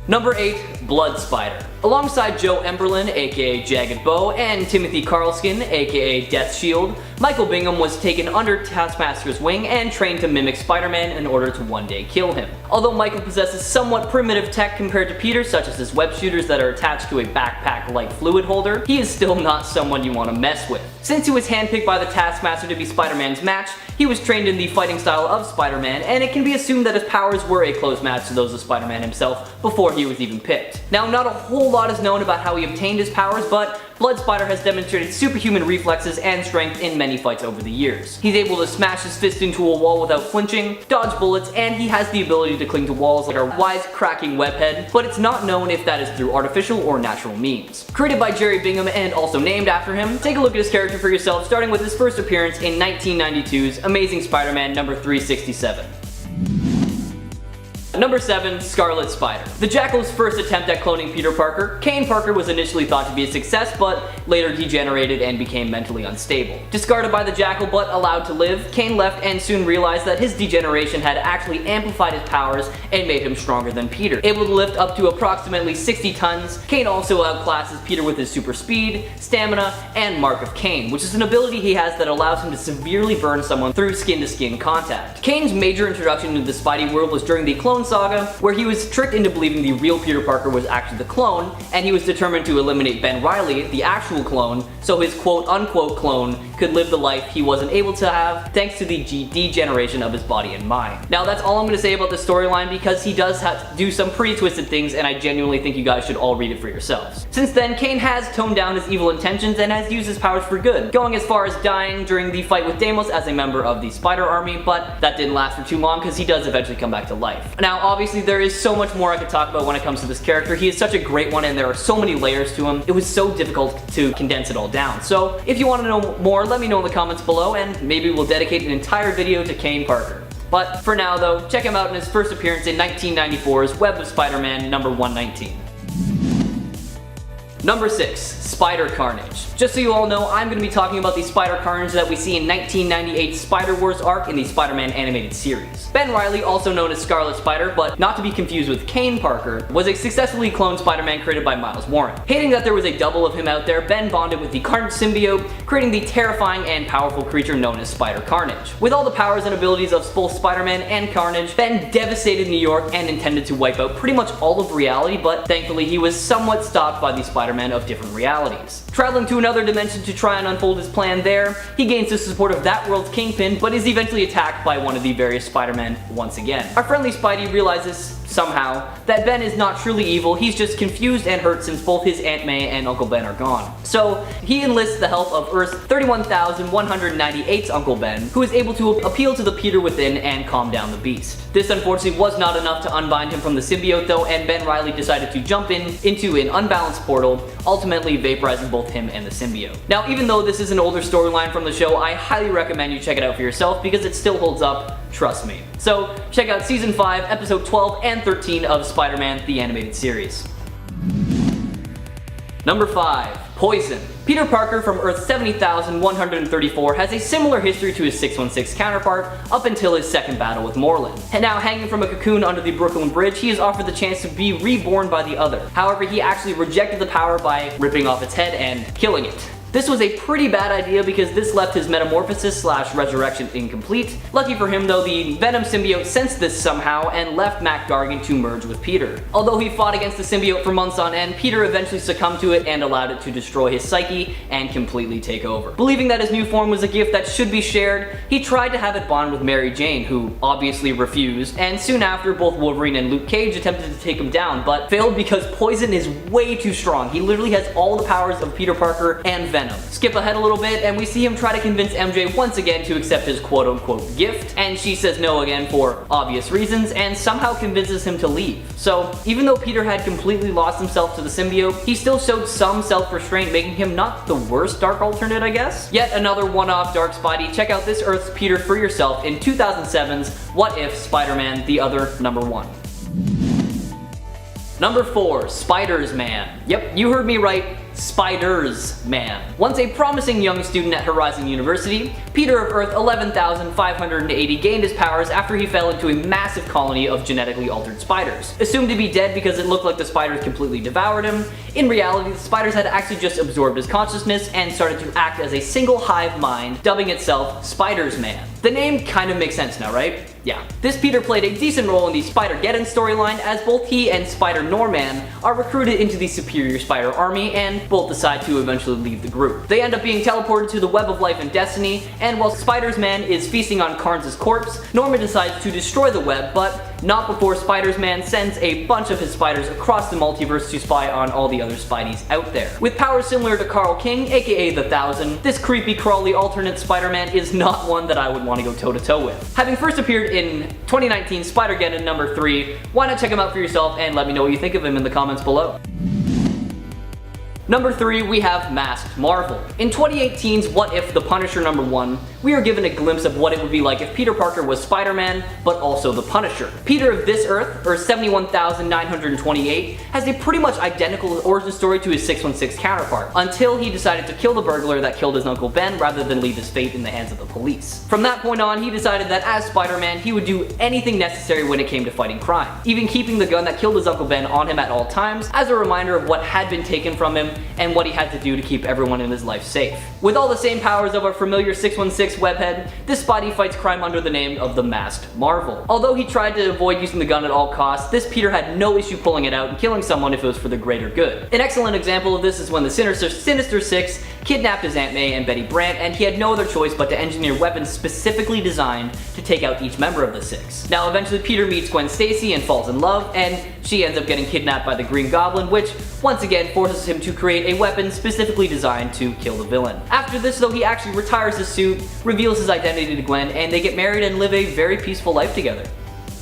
Number 8, Blood Spider. Alongside Joe Emberlin, aka Jagged Bow, and Timothy Carlskin, aka Death Shield, Michael Bingham was taken under Taskmaster's wing and trained to mimic Spider-Man in order to one day kill him. Although Michael possesses somewhat primitive tech compared to Peter, such as his web shooters that are attached to a backpack-like fluid holder, he is still not someone you want to mess with. Since he was handpicked by the Taskmaster to be Spider-Man's match, he was trained in the fighting style of Spider-Man, and it can be assumed that his powers were a close match to those of Spider-Man himself before he was even picked. Now, not a whole lot is known about how he obtained his powers, but Blood Spider has demonstrated superhuman reflexes and strength in many fights over the years. He's able to smash his fist into a wall without flinching, dodge bullets, and he has the ability to cling to walls like a wise-cracking webhead, but it's not known if that is through artificial or natural means. Created by Jerry Bingham and also named after him, take a look at his character for yourself, starting with his first appearance in 1992's Amazing Spider-Man number 367. Number 7, Scarlet Spider. The Jackal's first attempt at cloning Peter Parker, Kane Parker was initially thought to be a success, but later degenerated and became mentally unstable. Discarded by the Jackal but allowed to live, Kane left and soon realized that his degeneration had actually amplified his powers and made him stronger than Peter. Able to lift up to approximately 60 tons, Kane also outclasses Peter with his super speed, stamina, and Mark of Kane, which is an ability he has that allows him to severely burn someone through skin-to-skin contact. Kane's major introduction into the Spidey world was during the Clone Saga, where he was tricked into believing the real Peter Parker was actually the clone, and he was determined to eliminate Ben Reilly, the actual clone, so his quote-unquote clone could live the life he wasn't able to have thanks to the degeneration of his body and mind. Now, that's all I'm going to say about the storyline because he does have to do some pretty twisted things, and I genuinely think you guys should all read it for yourselves. Since then, Kane has toned down his evil intentions and has used his powers for good, going as far as dying during the fight with Deimos as a member of the Spider Army, but that didn't last for too long because he does eventually come back to life. Now, obviously, there is so much more I could talk about when it comes to this character. He is such a great one and there are so many layers to him. It was so difficult to condense it all down. So if you want to know more, let me know in the comments below and maybe we'll dedicate an entire video to Kane Parker. But for now though, check him out in his first appearance in 1994's Web of Spider-Man number 119. Number 6, Spider Carnage. Just so you all know, I'm going to be talking about the Spider Carnage that we see in 1998's Spider-Wars arc in the Spider-Man animated series. Ben Reilly, also known as Scarlet Spider, but not to be confused with Kane Parker, was a successfully cloned Spider-Man created by Miles Warren. Hating that there was a double of him out there, Ben bonded with the Carnage symbiote, creating the terrifying and powerful creature known as Spider Carnage. With all the powers and abilities of both Spider-Man and Carnage, Ben devastated New York and intended to wipe out pretty much all of reality, but thankfully he was somewhat stopped by the Spider-Man of different realities. Traveling to another dimension to try and unfold his plan there, he gains the support of that world's Kingpin, but is eventually attacked by one of the various Spider-Men once again. Our friendly Spidey realizes somehow that Ben is not truly evil, he's just confused and hurt since both his Aunt May and Uncle Ben are gone. So he enlists the help of Earth's 31,198's Uncle Ben, who is able to appeal to the Peter within and calm down the beast. This unfortunately was not enough to unbind him from the symbiote though, and Ben Reilly decided to jump into an unbalanced portal, ultimately vaporizing both him and the symbiote. Now, even though this is an older storyline from the show, I highly recommend you check it out for yourself because it still holds up, trust me. So check out Season 5, Episode 12 and 13 of Spider-Man the Animated Series. Number 5, Poison. Peter Parker from Earth 70,134 has a similar history to his 616 counterpart up until his second battle with Morlun. And now hanging from a cocoon under the Brooklyn Bridge, he is offered the chance to be reborn by the other. However, he actually rejected the power by ripping off its head and killing it. This was a pretty bad idea because this left his metamorphosis / resurrection incomplete. Lucky for him though, the Venom symbiote sensed this somehow and left Mac Gargan to merge with Peter. Although he fought against the symbiote for months on end, Peter eventually succumbed to it and allowed it to destroy his psyche and completely take over. Believing that his new form was a gift that should be shared, he tried to have it bond with Mary Jane, who obviously refused, and soon after both Wolverine and Luke Cage attempted to take him down, but failed because Poison is way too strong. He literally has all the powers of Peter Parker and Venom Venom. Skip ahead a little bit and we see him try to convince MJ once again to accept his quote-unquote gift, and she says no again for obvious reasons and somehow convinces him to leave. So even though Peter had completely lost himself to the symbiote, he still showed some self-restraint, making him not the worst Dark alternate, I guess. Yet another one-off Dark Spidey. Check out this Earth's Peter for yourself in 2007's What If Spider-Man the Other number 1. Number 4, Spiders-Man. Yep, you heard me right, Spiders-Man. Once a promising young student at Horizon University, Peter of Earth 11,580 gained his powers after he fell into a massive colony of genetically altered spiders. Assumed to be dead because it looked like the spiders completely devoured him, in reality the spiders had actually just absorbed his consciousness and started to act as a single hive mind, dubbing itself Spiders-Man. The name kind of makes sense now, right? Yeah. This Peter played a decent role in the Spider-Geddon storyline, as both he and Spider-Norman are recruited into the superior spider army and both decide to eventually leave the group. They end up being teleported to the Web of Life and Destiny, and while Spiders-Man is feasting on Carnes' corpse, Norman decides to destroy the web, but not before Spiders-Man sends a bunch of his spiders across the multiverse to spy on all the other Spideys out there. With powers similar to Carl King, aka the Thousand, this creepy crawly alternate Spider-Man is not one that I would want to go toe-to-toe with. Having first appeared in 2019 Spider-Geddon number 3, why not check him out for yourself and let me know what you think of him in the comments below. Number 3, we have Masked Marvel. In 2018's What If the Punisher number 1, we are given a glimpse of what it would be like if Peter Parker was Spider-Man, but also the Punisher. Peter of this Earth, Earth 71,928, has a pretty much identical origin story to his 616 counterpart, until he decided to kill the burglar that killed his Uncle Ben rather than leave his fate in the hands of the police. From that point on, he decided that as Spider-Man, he would do anything necessary when it came to fighting crime, even keeping the gun that killed his Uncle Ben on him at all times, as a reminder of what had been taken from him and what he had to do to keep everyone in his life safe. With all the same powers of our familiar 616 webhead, this Spidey fights crime under the name of the Masked Marvel. Although he tried to avoid using the gun at all costs, this Peter had no issue pulling it out and killing someone if it was for the greater good. An excellent example of this is when the Sinister Six kidnapped his Aunt May and Betty Brant, and he had no other choice but to engineer weapons specifically designed to take out each member of the Six. Now eventually Peter meets Gwen Stacy and falls in love, and she ends up getting kidnapped by the Green Goblin, which once again forces him to create a weapon specifically designed to kill the villain. After this though, he actually retires his suit, reveals his identity to Gwen, and they get married and live a very peaceful life together.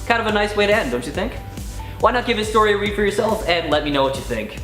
Kind of a nice way to end, don't you think? Why not give his story a read for yourself and let me know what you think.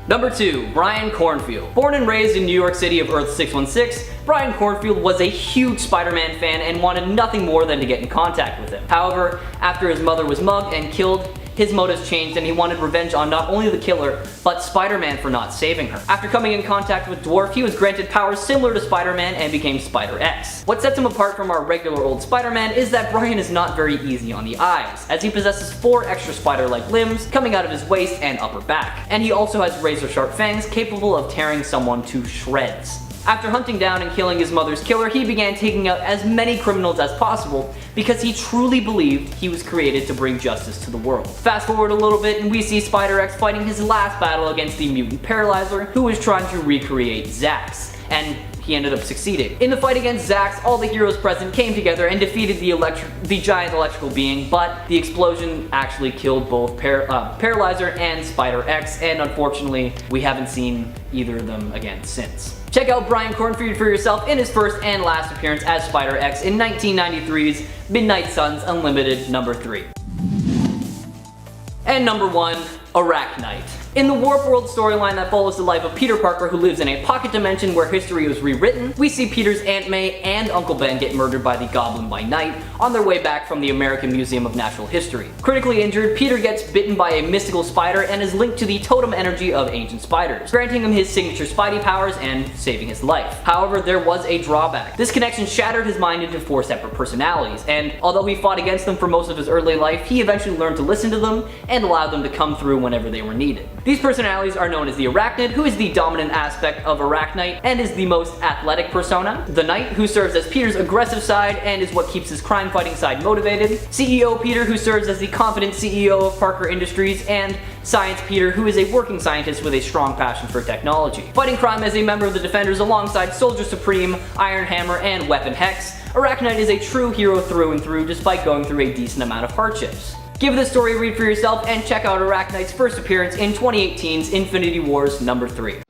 Number 2, Brian Cornfield. Born and raised in New York City of Earth 616, Brian Cornfield was a huge Spider-Man fan and wanted nothing more than to get in contact with him. However, after his mother was mugged and killed, his motives changed and he wanted revenge on not only the killer, but Spider-Man for not saving her. After coming in contact with Dwarf, he was granted powers similar to Spider-Man and became Spider-X. What sets him apart from our regular old Spider-Man is that Brian is not very easy on the eyes, as he possesses 4 extra spider-like limbs coming out of his waist and upper back. And he also has razor-sharp fangs capable of tearing someone to shreds. After hunting down and killing his mother's killer, he began taking out as many criminals as possible because he truly believed he was created to bring justice to the world. Fast forward a little bit and we see Spider-X fighting his last battle against the mutant Paralyzer, who was trying to recreate Zax, and he ended up succeeding. In the fight against Zax, all the heroes present came together and defeated the giant electrical being, but the explosion actually killed both Paralyzer and Spider-X, and unfortunately, we haven't seen either of them again since. Check out Brian Cornfield for yourself in his first and last appearance as Spider-X in 1993's Midnight Suns Unlimited number 3. And number 1, Arachnite. In the Warp World storyline that follows the life of Peter Parker, who lives in a pocket dimension where history was rewritten, we see Peter's Aunt May and Uncle Ben get murdered by the Goblin by night on their way back from the American Museum of Natural History. Critically injured, Peter gets bitten by a mystical spider and is linked to the totem energy of ancient spiders, granting him his signature Spidey powers and saving his life. However, there was a drawback. This connection shattered his mind into 4 separate personalities, and although he fought against them for most of his early life, he eventually learned to listen to them and allow them to come through whenever they were needed. These personalities are known as the Arachnid, who is the dominant aspect of Arachnite and is the most athletic persona, the Knight, who serves as Peter's aggressive side and is what keeps his crime-fighting side motivated, CEO Peter, who serves as the confident CEO of Parker Industries, and Science Peter, who is a working scientist with a strong passion for technology. Fighting crime as a member of the Defenders alongside Soldier Supreme, Iron Hammer, and Weapon Hex, Arachnite is a true hero through and through despite going through a decent amount of hardships. Give this story a read for yourself and check out Arachnite's first appearance in 2018's Infinity Wars number 3.